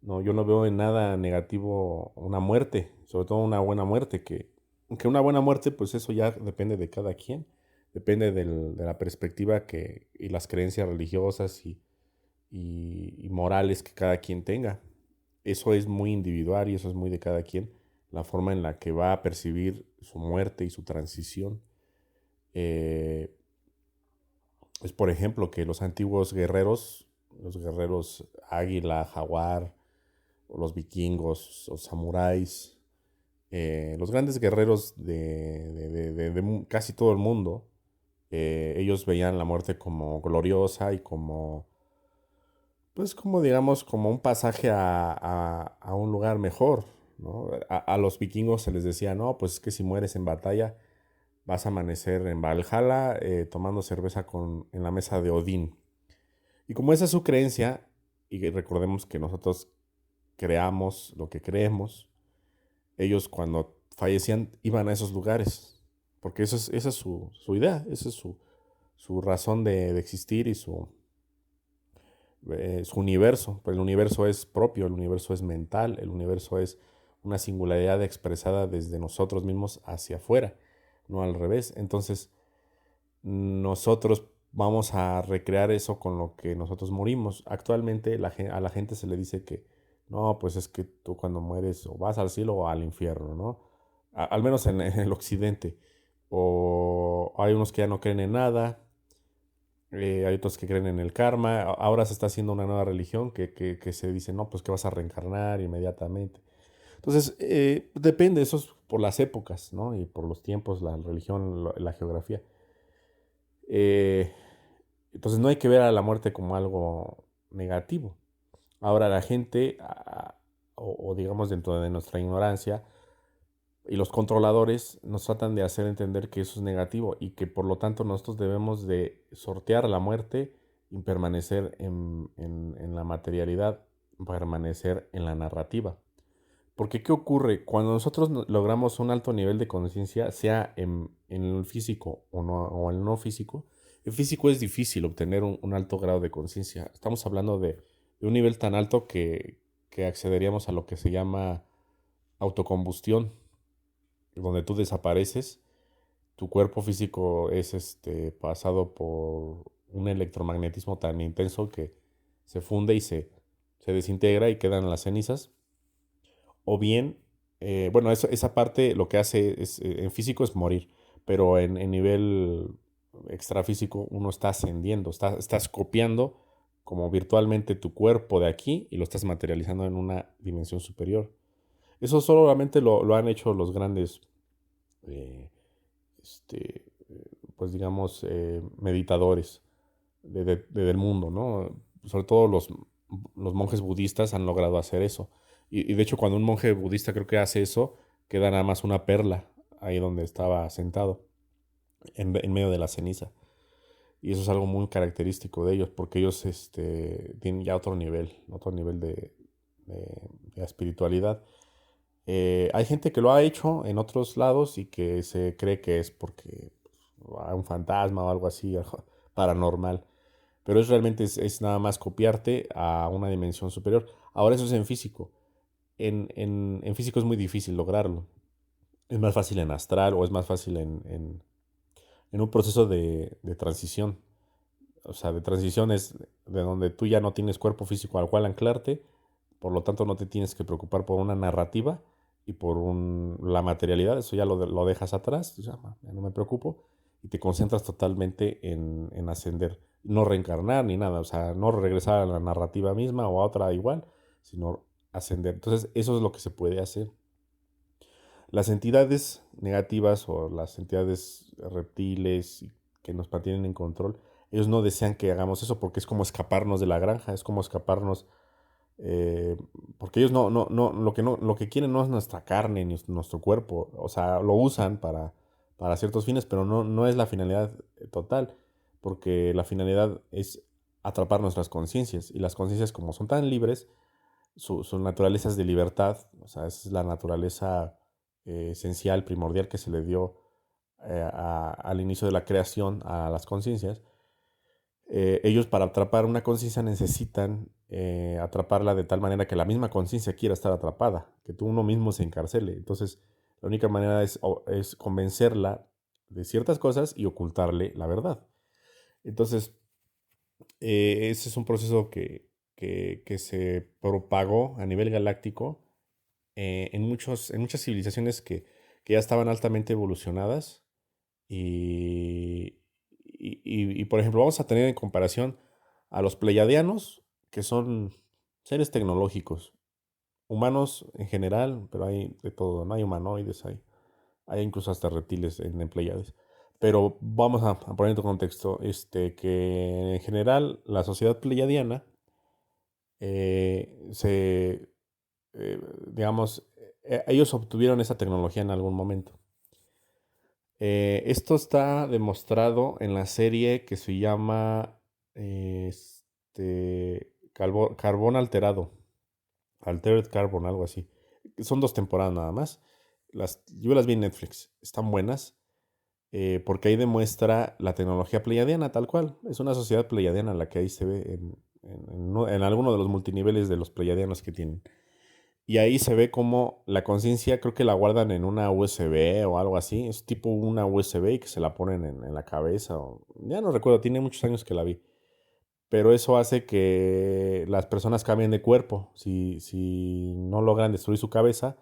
no veo en nada negativo una muerte, sobre todo una buena muerte, que una buena muerte, pues eso ya depende de cada quien, depende de la perspectiva y las creencias religiosas y morales que cada quien tenga. Eso es muy individual y eso es muy de cada quien, la forma en la que va a percibir su muerte y su transición. Es por ejemplo que los antiguos guerreros, los guerreros águila, jaguar, o los vikingos, los samuráis, los grandes guerreros de casi todo el mundo, ellos veían la muerte como gloriosa y como, pues como digamos, como un pasaje a un lugar mejor, ¿no? A los vikingos se les decía, no, pues es que si mueres en batalla vas a amanecer en Valhalla tomando cerveza en la mesa de Odín. Y como esa es su creencia, y recordemos que nosotros creamos lo que creemos, ellos cuando fallecían iban a esos lugares, porque esa es su idea, esa es su razón de existir y su universo. Pero el universo es propio, el universo es mental, el universo es una singularidad expresada desde nosotros mismos hacia afuera, no al revés. Entonces, nosotros vamos a recrear eso con lo que nosotros morimos. Actualmente a la gente se le dice que no, pues es que tú cuando mueres o vas al cielo o al infierno, ¿no? Al menos en el occidente. O hay unos que ya no creen en nada, hay otros que creen en el karma. Ahora se está haciendo una nueva religión que se dice, no, pues que vas a reencarnar inmediatamente. Entonces, depende, eso es por las épocas, ¿no? Y por los tiempos, la religión, la geografía. Eh, entonces no hay que ver a la muerte como algo negativo. Ahora la gente, o digamos dentro de nuestra ignorancia, y los controladores nos tratan de hacer entender que eso es negativo y que por lo tanto nosotros debemos de sortear la muerte y permanecer en la materialidad, permanecer en la narrativa. Porque ¿qué ocurre? Cuando nosotros logramos un alto nivel de conciencia, sea en el físico o en el no físico, el físico es difícil obtener un alto grado de conciencia. Estamos hablando de un nivel tan alto que accederíamos a lo que se llama autocombustión, donde tú desapareces, tu cuerpo físico es pasado por un electromagnetismo tan intenso que se funde y se desintegra y quedan las cenizas. O bien, bueno, esa parte lo que hace en físico es morir, pero en nivel extrafísico uno está ascendiendo, estás copiando como virtualmente tu cuerpo de aquí y lo estás materializando en una dimensión superior. Eso solamente lo han hecho los grandes, eh, este, pues digamos, meditadores del mundo, ¿no? Sobre todo los monjes budistas han logrado hacer eso. Y de hecho, cuando un monje budista creo que hace eso, queda nada más una perla ahí donde estaba sentado, en medio de la ceniza. Y eso es algo muy característico de ellos, porque ellos tienen ya otro nivel de espiritualidad. Hay gente que lo ha hecho en otros lados y que se cree que es porque hay un fantasma o algo así, algo paranormal. Pero realmente es nada más copiarte a una dimensión superior. Ahora eso es en físico. En físico es muy difícil lograrlo. Es más fácil en astral o es más fácil en un proceso de transición. O sea, de transición es de donde tú ya no tienes cuerpo físico al cual anclarte, por lo tanto no te tienes que preocupar por una narrativa y por la materialidad, eso ya lo dejas atrás, ya no me preocupo, y te concentras totalmente en ascender, no reencarnar ni nada, o sea, no regresar a la narrativa misma o a otra igual, sino ascender. Entonces, eso es lo que se puede hacer. Las entidades negativas o las entidades reptiles que nos mantienen en control, ellos no desean que hagamos eso porque es como escaparnos de la granja, es como escaparnos, eh, porque ellos lo que quieren no es nuestra carne ni nuestro cuerpo, o sea, lo usan para ciertos fines, pero no es la finalidad total. porque la finalidad es atrapar nuestras conciencias, y las conciencias, como son tan libres, su naturaleza es de libertad. O sea, esa es la naturaleza esencial, primordial, que se le dio al inicio de la creación a las conciencias. Ellos, para atrapar una conciencia, necesitan atraparla de tal manera que la misma conciencia quiera estar atrapada, que tú uno mismo se encarcele. Entonces, la única manera es convencerla de ciertas cosas y ocultarle la verdad. Entonces, ese es un proceso que se propagó a nivel galáctico en muchas civilizaciones que ya estaban altamente evolucionadas. Por ejemplo, vamos a tener en comparación a los pleiadianos, que son seres tecnológicos, humanos en general, pero hay de todo, ¿no? Hay humanoides, hay incluso hasta reptiles en Pleiades. Pero vamos a poner en tu contexto que en general la sociedad pleiadiana se, digamos, ellos obtuvieron esa tecnología en algún momento. Esto está demostrado en la serie que se llama Carbón Alterado, Altered Carbon, algo así. Son 2 temporadas nada más. Yo las vi en Netflix, están buenas, porque ahí demuestra la tecnología pleiadiana tal cual. Es una sociedad pleiadiana la que ahí se ve en alguno de los multiniveles de los pleiadianos que tienen. Y ahí se ve como la conciencia, creo que la guardan en una USB o algo así. Es tipo una USB y que se la ponen en la cabeza. Ya no recuerdo, tiene muchos años que la vi. Pero eso hace que las personas cambien de cuerpo. Si no logran destruir su cabeza,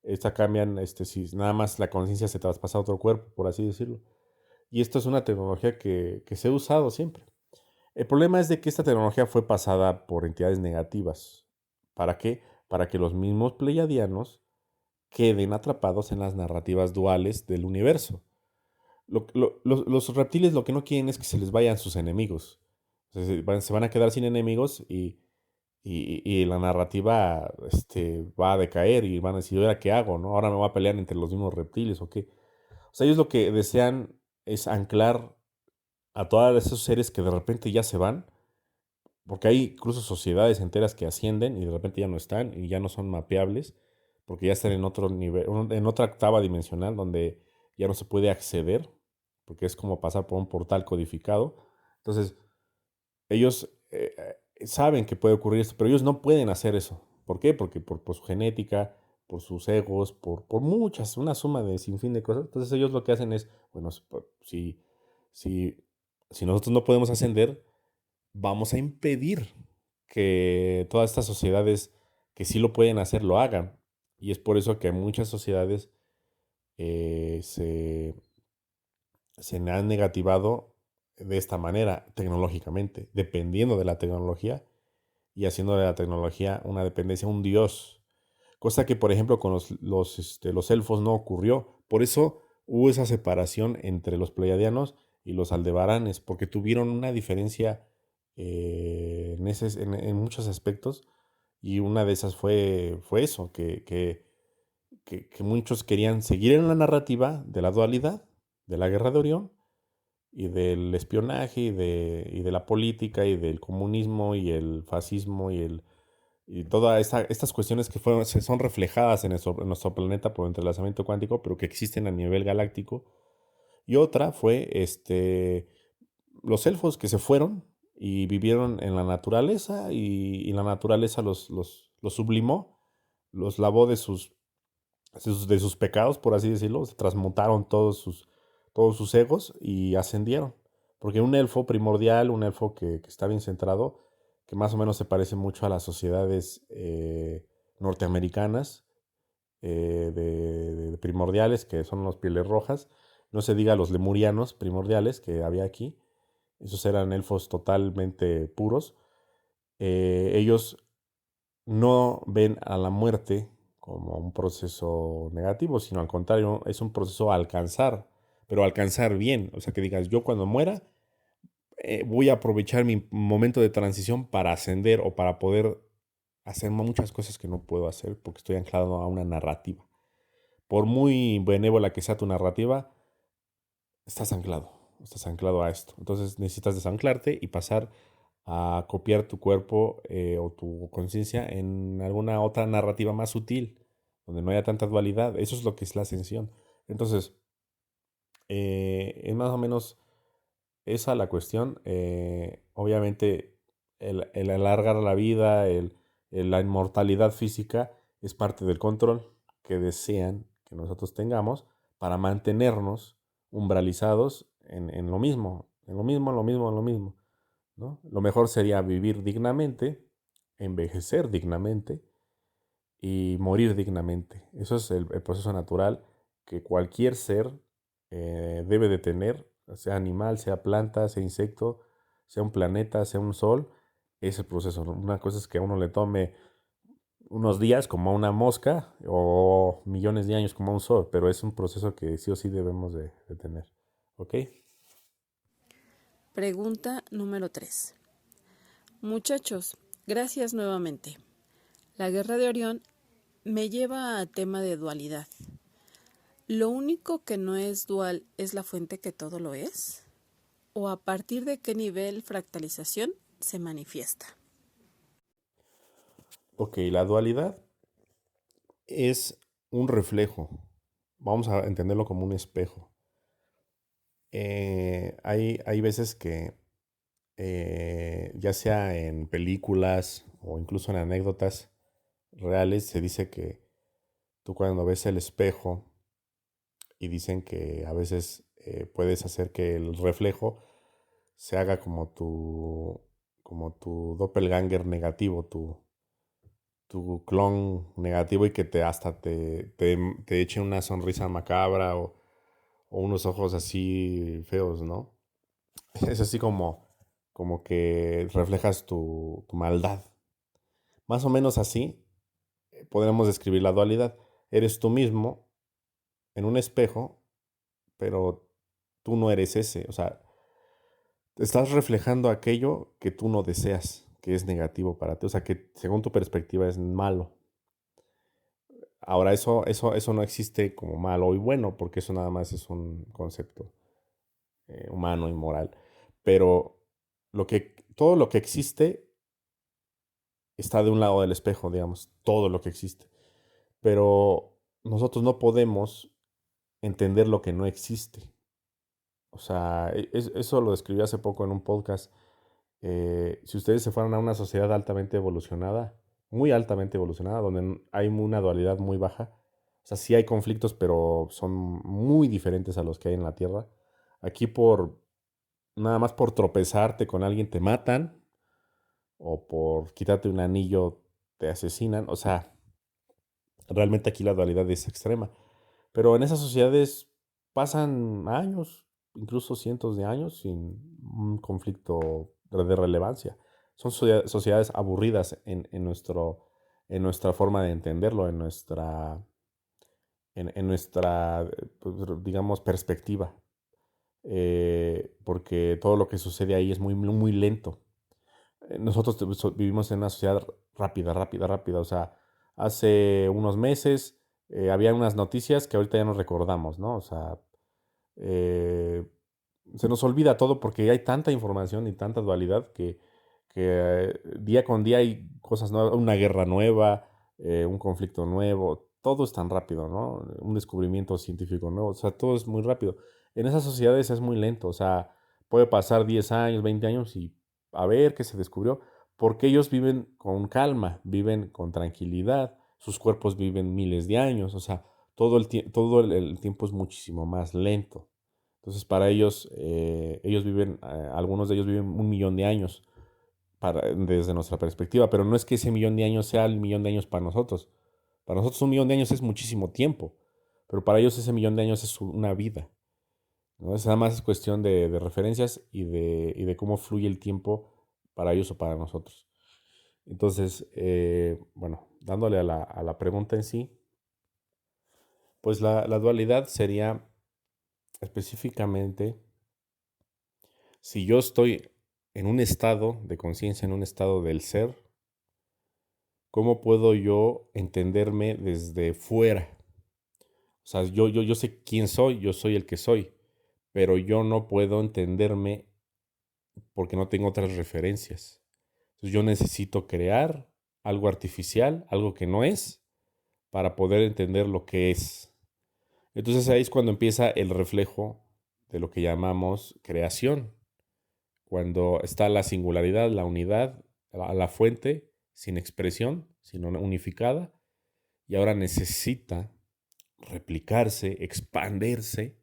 esta cambian, si nada más la conciencia se traspasa a otro cuerpo, por así decirlo. Y esto es una tecnología que se ha usado siempre. El problema es de que esta tecnología fue pasada por entidades negativas. ¿Para qué? Para que los mismos pleiadianos queden atrapados en las narrativas duales del universo. Los reptiles lo que no quieren es que se les vayan sus enemigos. O sea, se van a quedar sin enemigos y la narrativa va a decaer y van a decir, ¿ahora qué hago? ¿No? Ahora me voy a pelear entre los mismos reptiles o qué. O sea, ellos lo que desean es anclar a todos esos seres que de repente ya se van, porque hay incluso sociedades enteras que ascienden y de repente ya no están y ya no son mapeables, porque ya están en otro nivel, en otra octava dimensional donde ya no se puede acceder, porque es como pasar por un portal codificado. Entonces, ellos saben que puede ocurrir esto, pero ellos no pueden hacer eso. ¿Por qué? Porque por su genética, por sus egos, por muchas, una suma de sinfín de cosas. Entonces ellos lo que hacen es, bueno, si, si nosotros no podemos ascender, vamos a impedir que todas estas sociedades que sí lo pueden hacer lo hagan. Y es por eso que muchas sociedades eh, se, se han negativado de esta manera tecnológicamente, dependiendo de la tecnología y haciendo de la tecnología una dependencia, un dios. Cosa que, por ejemplo, con los elfos no ocurrió. Por eso hubo esa separación entre los pleiadianos y los aldebaranes, porque tuvieron una diferencia en muchos aspectos, y una de esas fue eso, que muchos querían seguir en la narrativa de la dualidad, de la guerra de Orión, y del espionaje, y de la política, y del comunismo, y el fascismo, y todas estas cuestiones que son reflejadas en nuestro planeta por entrelazamiento cuántico, pero que existen a nivel galáctico. Y otra fue los elfos que se fueron y vivieron en la naturaleza, y la naturaleza los sublimó, los lavó de sus pecados, por así decirlo. Se transmutaron todos sus egos y ascendieron. Porque un elfo primordial, un elfo que está bien centrado, que más o menos se parece mucho a las sociedades norteamericanas de primordiales, que son los pieles rojas. No se diga los lemurianos primordiales que había aquí. Esos eran elfos totalmente puros. Ellos no ven a la muerte como un proceso negativo, sino al contrario, es un proceso a alcanzar, pero alcanzar bien. O sea, que digas, yo cuando muera voy a aprovechar mi momento de transición para ascender o para poder hacer muchas cosas que no puedo hacer porque estoy anclado a una narrativa. Por muy benévola que sea tu narrativa, estás anclado. Estás anclado a esto. Entonces necesitas desanclarte y pasar a copiar tu cuerpo o tu conciencia en alguna otra narrativa más sutil, donde no haya tanta dualidad. Eso es lo que es la ascensión. Entonces, es más o menos esa la cuestión. Obviamente, el alargar la vida, la inmortalidad física es parte del control que desean que nosotros tengamos para mantenernos umbralizados en lo mismo, en lo mismo, en lo mismo, en lo mismo, ¿no? Lo mejor sería vivir dignamente, envejecer dignamente y morir dignamente. Eso es el proceso natural que cualquier ser debe de tener, sea animal, sea planta, sea insecto, sea un planeta, sea un sol, es el proceso, ¿no? Una cosa es que a uno le tome unos días como a una mosca o millones de años como a un sol, pero es un proceso que sí o sí debemos de tener. ¿Ok? Pregunta número 3. Muchachos, gracias nuevamente. La guerra de Orión me lleva a tema de dualidad. ¿Lo único que no es dual es la fuente que todo lo es? ¿O a partir de qué nivel fractalización se manifiesta? Ok, la dualidad es un reflejo. Vamos a entenderlo como un espejo. Hay veces que, ya sea en películas o incluso en anécdotas reales, se dice que tú cuando ves el espejo y dicen que a veces puedes hacer que el reflejo se haga como tu doppelganger negativo, tu clon negativo y que te eche una sonrisa macabra o unos ojos así feos, ¿no? Es así como que reflejas tu maldad. Más o menos así podríamos describir la dualidad. Eres tú mismo en un espejo, pero tú no eres ese. O sea, estás reflejando aquello que tú no deseas, que es negativo para ti. O sea, que según tu perspectiva es malo. Ahora, eso no existe como malo y bueno, porque eso nada más es un concepto humano y moral. Pero todo lo que existe está de un lado del espejo, digamos, todo lo que existe. Pero nosotros no podemos entender lo que no existe. O sea, eso lo describí hace poco en un podcast. Si ustedes se fueran a una sociedad altamente evolucionada, muy altamente evolucionada, donde hay una dualidad muy baja, o sea, sí hay conflictos, pero son muy diferentes a los que hay en la Tierra. Aquí nada más por tropezarte con alguien te matan, o por quitarte un anillo te asesinan. O sea, realmente aquí la dualidad es extrema. Pero en esas sociedades pasan años, incluso cientos de años, sin un conflicto de relevancia. Son sociedades aburridas en nuestra forma de entenderlo, en nuestra pues, digamos, perspectiva. Porque todo lo que sucede ahí es muy, muy lento. Nosotros vivimos en una sociedad rápida, rápida, rápida. O sea, hace unos meses había unas noticias que ahorita ya no recordamos, ¿no? O sea, eh, se nos olvida todo porque hay tanta información y tanta dualidad que día con día hay cosas nuevas, una guerra nueva, un conflicto nuevo, todo es tan rápido, ¿no? Un descubrimiento científico nuevo, o sea, todo es muy rápido. En esas sociedades es muy lento, o sea, puede pasar 10 años, 20 años y a ver qué se descubrió, porque ellos viven con calma, viven con tranquilidad, sus cuerpos viven miles de años, o sea, todo el tiempo es muchísimo más lento. Entonces, para ellos, ellos viven, algunos de ellos viven 1 millón de años desde nuestra perspectiva, pero no es que ese millón de años sea el millón de años para nosotros. Para nosotros 1 millón de años es muchísimo tiempo, pero para ellos ese millón de años es una vida, ¿no? Es nada más es cuestión de referencias y de cómo fluye el tiempo para ellos o para nosotros. Entonces, bueno, dándole a la pregunta en sí, pues la dualidad sería específicamente si yo estoy en un estado de conciencia, en un estado del ser, ¿cómo puedo yo entenderme desde fuera? O sea, yo sé quién soy, yo soy el que soy, pero yo no puedo entenderme porque no tengo otras referencias. Entonces yo necesito crear algo artificial, algo que no es, para poder entender lo que es. Entonces ahí es cuando empieza el reflejo de lo que llamamos creación, cuando está la singularidad, la unidad, la fuente sin expresión, sino unificada, y ahora necesita replicarse, expandirse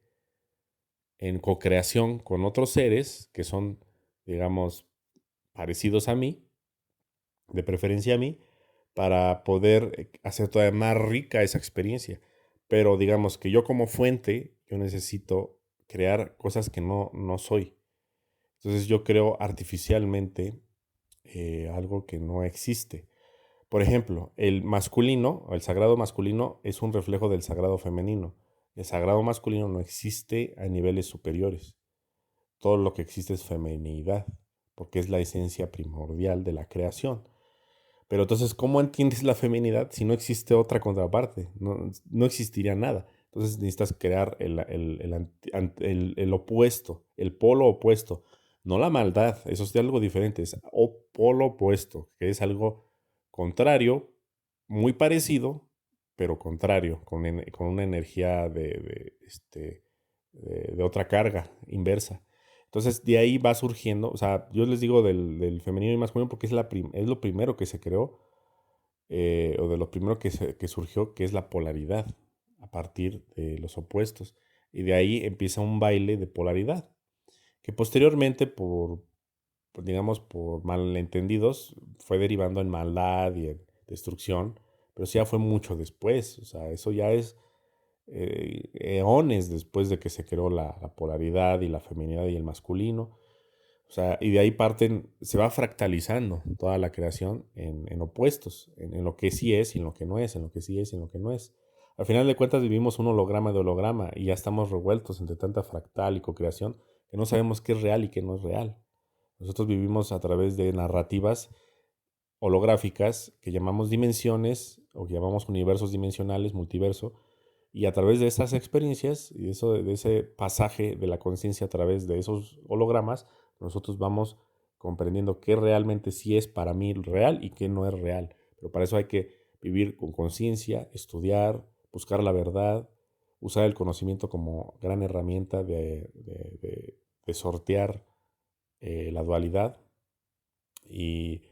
en co-creación con otros seres que son, digamos, parecidos a mí, de preferencia a mí, para poder hacer todavía más rica esa experiencia. Pero digamos que yo como fuente, yo necesito crear cosas que no soy. Entonces yo creo artificialmente algo que no existe. Por ejemplo, el masculino, el sagrado masculino, es un reflejo del sagrado femenino. El sagrado masculino no existe a niveles superiores. Todo lo que existe es feminidad, porque es la esencia primordial de la creación. Pero entonces, ¿cómo entiendes la feminidad si no existe otra contraparte? No existiría nada. Entonces necesitas crear el opuesto, el polo opuesto. No la maldad, eso es algo diferente, es polo opuesto, que es algo contrario, muy parecido, pero contrario, con una energía de otra carga inversa. Entonces, de ahí va surgiendo, o sea, yo les digo del femenino y masculino porque es lo primero que se creó, o de lo primero que surgió, que es la polaridad, a partir de los opuestos. Y de ahí empieza un baile de polaridad, que posteriormente, digamos, por malentendidos, fue derivando en maldad y en destrucción, pero sí ya fue mucho después, o sea, eso ya es eones después de que se creó la polaridad y la feminidad y el masculino. O sea, y de ahí parten, se va fractalizando toda la creación en opuestos, en lo que sí es y en lo que no es, en lo que sí es y en lo que no es. Al final de cuentas vivimos un holograma de holograma y ya estamos revueltos entre tanta fractal y cocreación que no sabemos qué es real y qué no es real. Nosotros vivimos a través de narrativas holográficas que llamamos dimensiones o que llamamos universos dimensionales, multiverso, y a través de esas experiencias y de ese pasaje de la conciencia a través de esos hologramas, nosotros vamos comprendiendo qué realmente sí es para mí real y qué no es real. Pero para eso hay que vivir con conciencia, estudiar, buscar la verdad, usar el conocimiento como gran herramienta de sortear la dualidad y,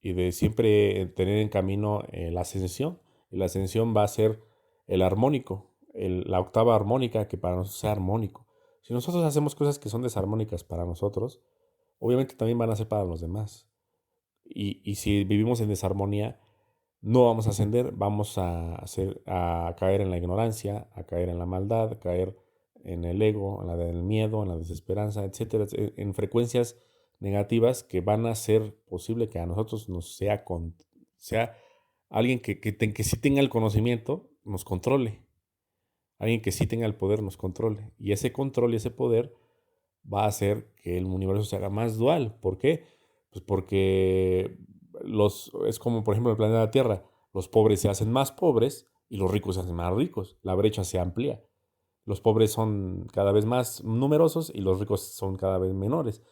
y de siempre tener en camino la ascensión. Y la ascensión va a ser el armónico, la octava armónica que para nosotros sea armónico. Si nosotros hacemos cosas que son desarmónicas para nosotros, obviamente también van a ser para los demás. Y si vivimos en desarmonía, no vamos a ascender, vamos a caer en la ignorancia, a caer en la maldad, a caer en el ego, en el miedo, en la desesperanza, etcétera, en frecuencias negativas que van a hacer posible que a nosotros nos sea alguien que sí tenga el conocimiento, nos controle, alguien que sí tenga el poder, nos controle. Y ese control y ese poder va a hacer que el universo se haga más dual. ¿Por qué? Pues porque es como, por ejemplo, el planeta Tierra. Los pobres se hacen más pobres y los ricos se hacen más ricos. La brecha se amplía. Los pobres son cada vez más numerosos y los ricos son cada vez menores,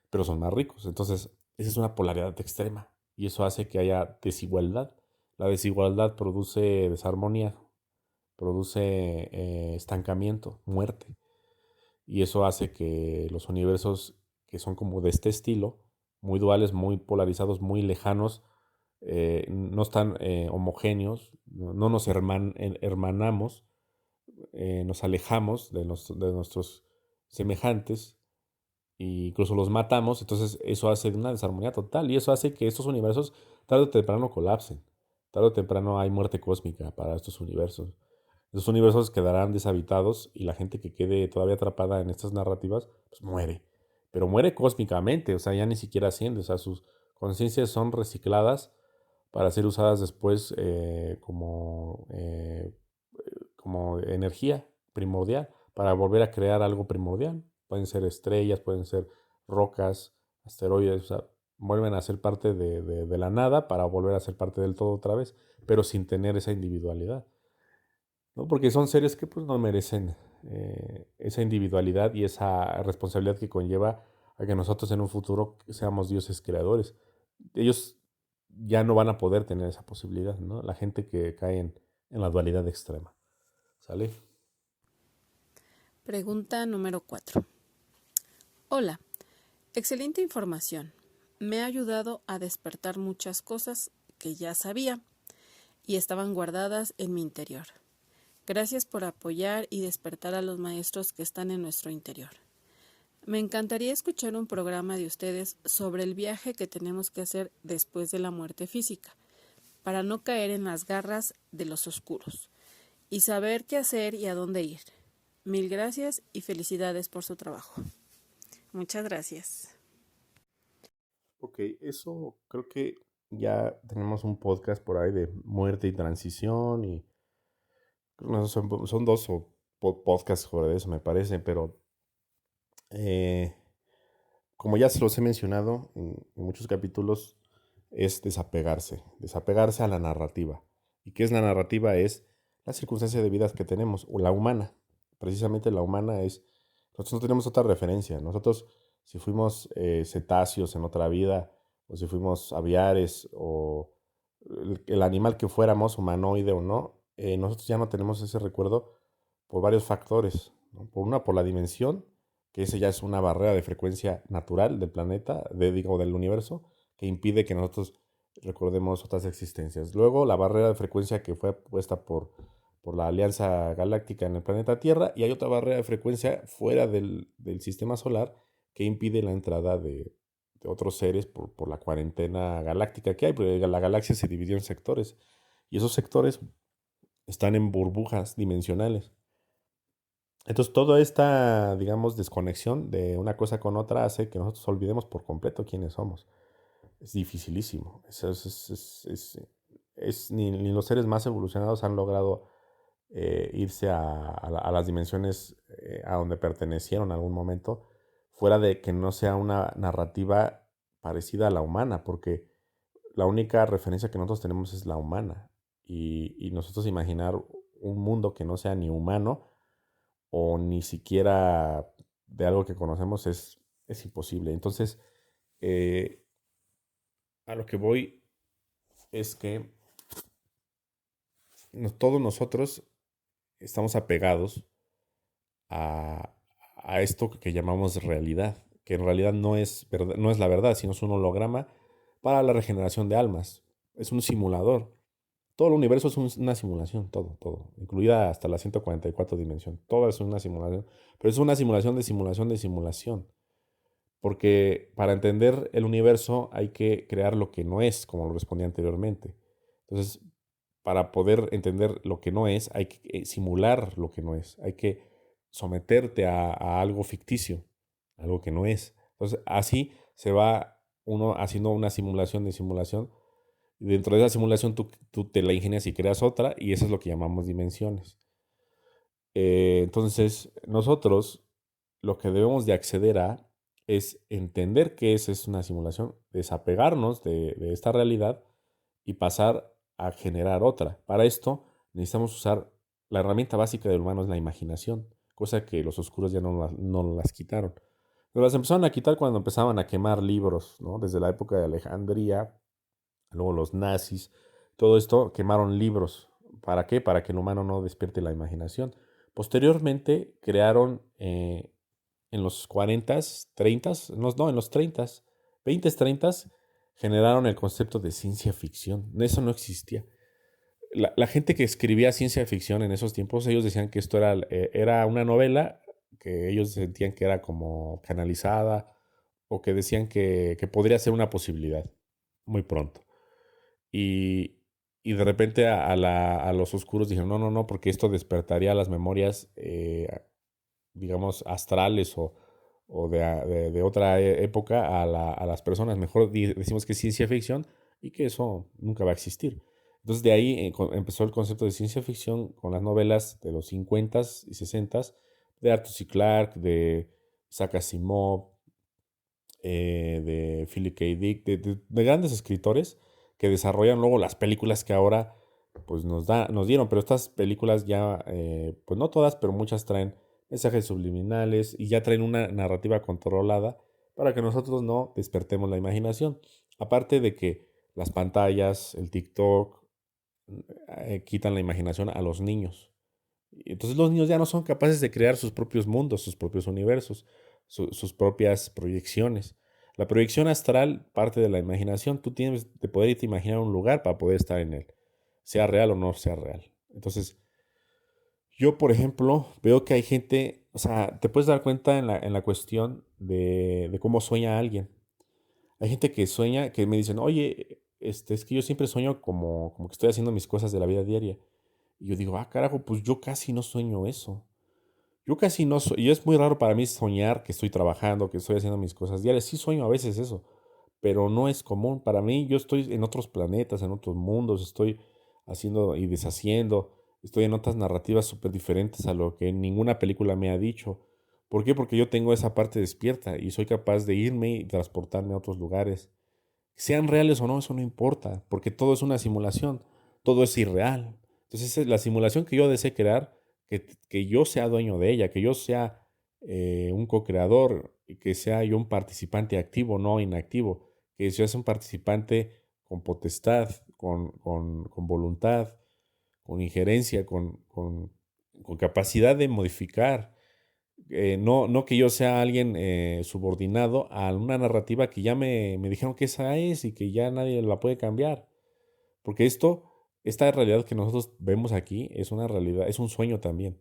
pero son más ricos. Entonces, esa es una polaridad extrema y eso hace que haya desigualdad. La desigualdad produce desarmonía, produce estancamiento, muerte. Y eso hace que los universos que son como de este estilo, muy duales, muy polarizados, muy lejanos, no están homogéneos, no nos hermanamos, nos alejamos de nuestros semejantes e incluso los matamos, entonces eso hace una desarmonía total y eso hace que estos universos tarde o temprano colapsen. Tarde o temprano hay muerte cósmica para estos universos. Los universos quedarán deshabitados y la gente que quede todavía atrapada en estas narrativas, pues muere. Pero muere cósmicamente, o sea, ya ni siquiera asciende, o sea, sus conciencias son recicladas para ser usadas después como energía primordial, para volver a crear algo primordial. Pueden ser estrellas, pueden ser rocas, asteroides, o sea, vuelven a ser parte de la nada para volver a ser parte del todo otra vez, pero sin tener esa individualidad. ¿no? Porque son seres que pues no merecen esa individualidad y esa responsabilidad que conlleva a que nosotros en un futuro seamos dioses creadores. Ellos ya no van a poder tener esa posibilidad, ¿no? La gente que cae en la dualidad extrema. ¿Sale? Pregunta número 4. Hola, excelente información. Me ha ayudado a despertar muchas cosas que ya sabía y estaban guardadas en mi interior. Gracias por apoyar y despertar a los maestros que están en nuestro interior. Me encantaría escuchar un programa de ustedes sobre el viaje que tenemos que hacer después de la muerte física, para no caer en las garras de los oscuros, y saber qué hacer y a dónde ir. Mil gracias y felicidades por su trabajo. Muchas gracias. Ok, eso creo que ya tenemos un podcast por ahí de muerte y transición y no, son dos podcasts sobre eso, me parece, pero eh, como ya se los he mencionado en muchos capítulos, es desapegarse a la narrativa. ¿Y qué es la narrativa? Es la circunstancia de vidas que tenemos, o la humana. Precisamente la humana es, nosotros no tenemos otra referencia. Nosotros, si fuimos cetáceos en otra vida, o si fuimos aviares, o el animal que fuéramos, humanoide o no, nosotros ya no tenemos ese recuerdo por varios factores, ¿no? Por una, por la dimensión, que ese ya es una barrera de frecuencia natural del planeta, digo, del universo, que impide que nosotros recordemos otras existencias. Luego, la barrera de frecuencia que fue puesta por la Alianza Galáctica en el planeta Tierra, y hay otra barrera de frecuencia fuera del sistema solar que impide la entrada de otros seres por la cuarentena galáctica que hay, porque la galaxia se dividió en sectores, y esos sectores están en burbujas dimensionales. Entonces, toda esta, digamos, desconexión de una cosa con otra hace que nosotros olvidemos por completo quiénes somos. Es dificilísimo. Ni los seres más evolucionados han logrado irse a las dimensiones a donde pertenecieron en algún momento, fuera de que no sea una narrativa parecida a la humana, porque la única referencia que nosotros tenemos es la humana. Y nosotros imaginar un mundo que no sea ni humano o ni siquiera de algo que conocemos es imposible. Entonces, eh, a lo que voy es que todos nosotros estamos apegados a, a esto que llamamos realidad, que en realidad no es, no es la verdad, sino es un holograma para la regeneración de almas. Es un simulador. Todo el universo es una simulación, todo, incluida hasta la 144 dimensión. Todo es una simulación, pero es una simulación de simulación de simulación. Porque para entender el universo hay que crear lo que no es, como lo respondí anteriormente. Entonces, para poder entender lo que no es, hay que simular lo que no es. Hay que someterte a algo ficticio, algo que no es. Entonces, así se va uno haciendo una simulación de simulación. Y dentro de esa simulación tú te la ingenias y creas otra, y eso es lo que llamamos dimensiones. Entonces, nosotros lo que debemos de acceder a es entender que esa es una simulación, desapegarnos de esta realidad y pasar a generar otra. Para esto necesitamos usar la herramienta básica del humano, es la imaginación, cosa que los oscuros ya no las quitaron. Pero las empezaron a quitar cuando empezaban a quemar libros, ¿no? Desde la época de Alejandría, luego los nazis, todo esto quemaron libros. ¿Para qué? Para que el humano no despierte la imaginación. Posteriormente crearon en los 40s, 30s, no, en los 30s, 20s, 30s, generaron el concepto de ciencia ficción. Eso no existía. La gente que escribía ciencia ficción en esos tiempos, ellos decían que esto era una novela que ellos sentían que era como canalizada o que decían que podría ser una posibilidad muy pronto. Y, y de repente a los oscuros dijeron, no, no, no, porque esto despertaría las memorias, digamos, astrales o de otra época a las personas. Mejor decimos que es ciencia ficción y que eso nunca va a existir. Entonces de ahí empezó el concepto de ciencia ficción con las novelas de los 50s y 60s de Arthur C. Clarke, de Isaac Asimov, de Philip K. Dick, de grandes escritores que desarrollan luego las películas que ahora pues nos dieron, pero estas películas ya, pues no todas, pero muchas traen mensajes subliminales y ya traen una narrativa controlada para que nosotros no despertemos la imaginación. Aparte de que las pantallas, el TikTok, quitan la imaginación a los niños. Entonces los niños ya no son capaces de crear sus propios mundos, sus propios universos, sus propias proyecciones. La proyección astral parte de la imaginación. Tú tienes de poder irte a imaginar un lugar para poder estar en él, sea real o no sea real. Entonces, yo, por ejemplo, veo que hay gente, o sea, te puedes dar cuenta en la cuestión de cómo sueña alguien. Hay gente que sueña, que me dicen, oye, es que yo siempre sueño como que estoy haciendo mis cosas de la vida diaria. Y yo digo, carajo, pues yo casi no sueño eso. Yo casi no sueño, y es muy raro para mí soñar que estoy trabajando, que estoy haciendo mis cosas diarias. Sí sueño a veces eso, pero no es común. Para mí, yo estoy en otros planetas, en otros mundos, estoy haciendo y deshaciendo, estoy en otras narrativas súper diferentes a lo que ninguna película me ha dicho. ¿Por qué? Porque yo tengo esa parte despierta y soy capaz de irme y transportarme a otros lugares. Sean reales o no, eso no importa, porque todo es una simulación, todo es irreal. Entonces, la simulación que yo desee crear, que yo sea dueño de ella, que yo sea un co-creador, y que sea yo un participante activo, no inactivo, que yo sea un participante con potestad, con voluntad, con injerencia, con capacidad de modificar. No que yo sea alguien subordinado a una narrativa que ya me dijeron que esa es y que ya nadie la puede cambiar. Porque esta realidad que nosotros vemos aquí es una realidad, es un sueño también.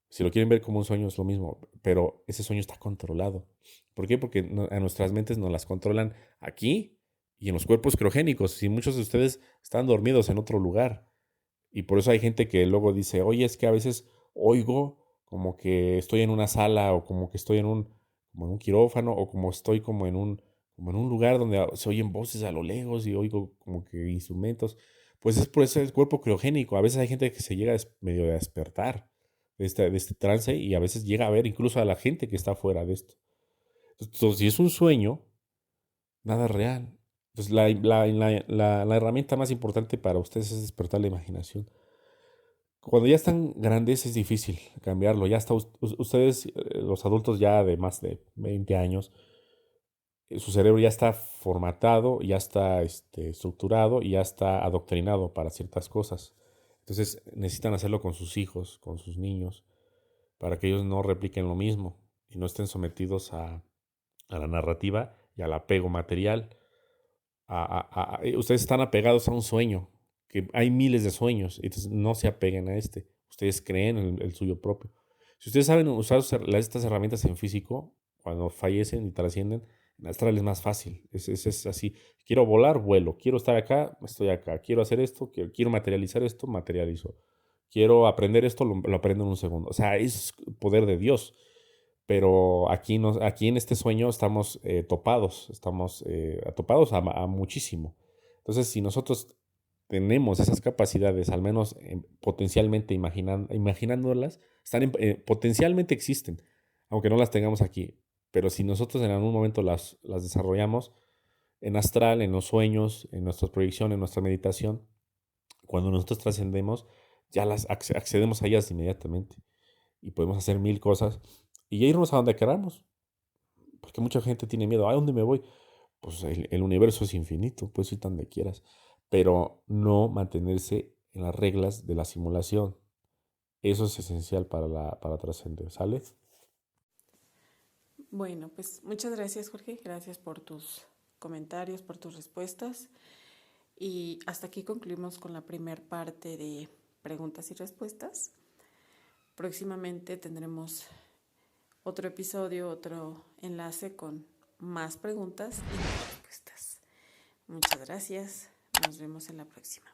Si lo quieren ver como un sueño es lo mismo, pero ese sueño está controlado. ¿Por qué? Porque a nuestras mentes nos las controlan aquí y en los cuerpos criogénicos. Y muchos de ustedes están dormidos en otro lugar. Y por eso hay gente que luego dice, oye, es que a veces oigo como que estoy en una sala o como que estoy como en un quirófano o como estoy como en un lugar donde se oyen voces a lo lejos y oigo como que instrumentos. Pues es por eso el cuerpo criogénico. A veces hay gente que se llega medio a despertar de este trance y a veces llega a ver incluso a la gente que está fuera de esto. Entonces, si es un sueño, nada real. Entonces, la herramienta más importante para ustedes es despertar la imaginación. Cuando ya están grandes es difícil cambiarlo. Ya está, ustedes, los adultos ya de más de 20 años, su cerebro ya está formatado, ya está estructurado y ya está adoctrinado para ciertas cosas. Entonces necesitan hacerlo con sus hijos, con sus niños, para que ellos no repliquen lo mismo y no estén sometidos a la narrativa y al apego material. Ustedes están apegados a un sueño, que hay miles de sueños, entonces no se apeguen a este. Ustedes creen en el suyo propio. Si ustedes saben usar estas herramientas en físico, cuando fallecen y trascienden, en astral es más fácil. Es así. Quiero volar, vuelo. Quiero estar acá, estoy acá. Quiero hacer esto, quiero materializar esto, materializo. Quiero aprender esto, lo aprendo en un segundo. O sea, es poder de Dios. Pero aquí en este sueño estamos topados, estamos topados a muchísimo. Entonces, si nosotros tenemos esas capacidades, al menos potencialmente imaginándolas, potencialmente existen, aunque no las tengamos aquí. Pero si nosotros en algún momento las desarrollamos en astral, en los sueños, en nuestras proyecciones, en nuestra meditación, cuando nosotros trascendemos, ya accedemos a ellas inmediatamente y podemos hacer mil cosas y ya irnos a donde queramos. Porque mucha gente tiene miedo. ¿A dónde me voy? Pues el universo es infinito, puedes ir donde quieras. Pero no mantenerse en las reglas de la simulación. Eso es esencial para trascender. ¿Sale? Bueno, pues muchas gracias, Jorge. Gracias por tus comentarios, por tus respuestas. Y hasta aquí concluimos con la primera parte de preguntas y respuestas. Próximamente tendremos otro episodio, otro enlace con más preguntas y más respuestas. Muchas gracias. Nos vemos en la próxima.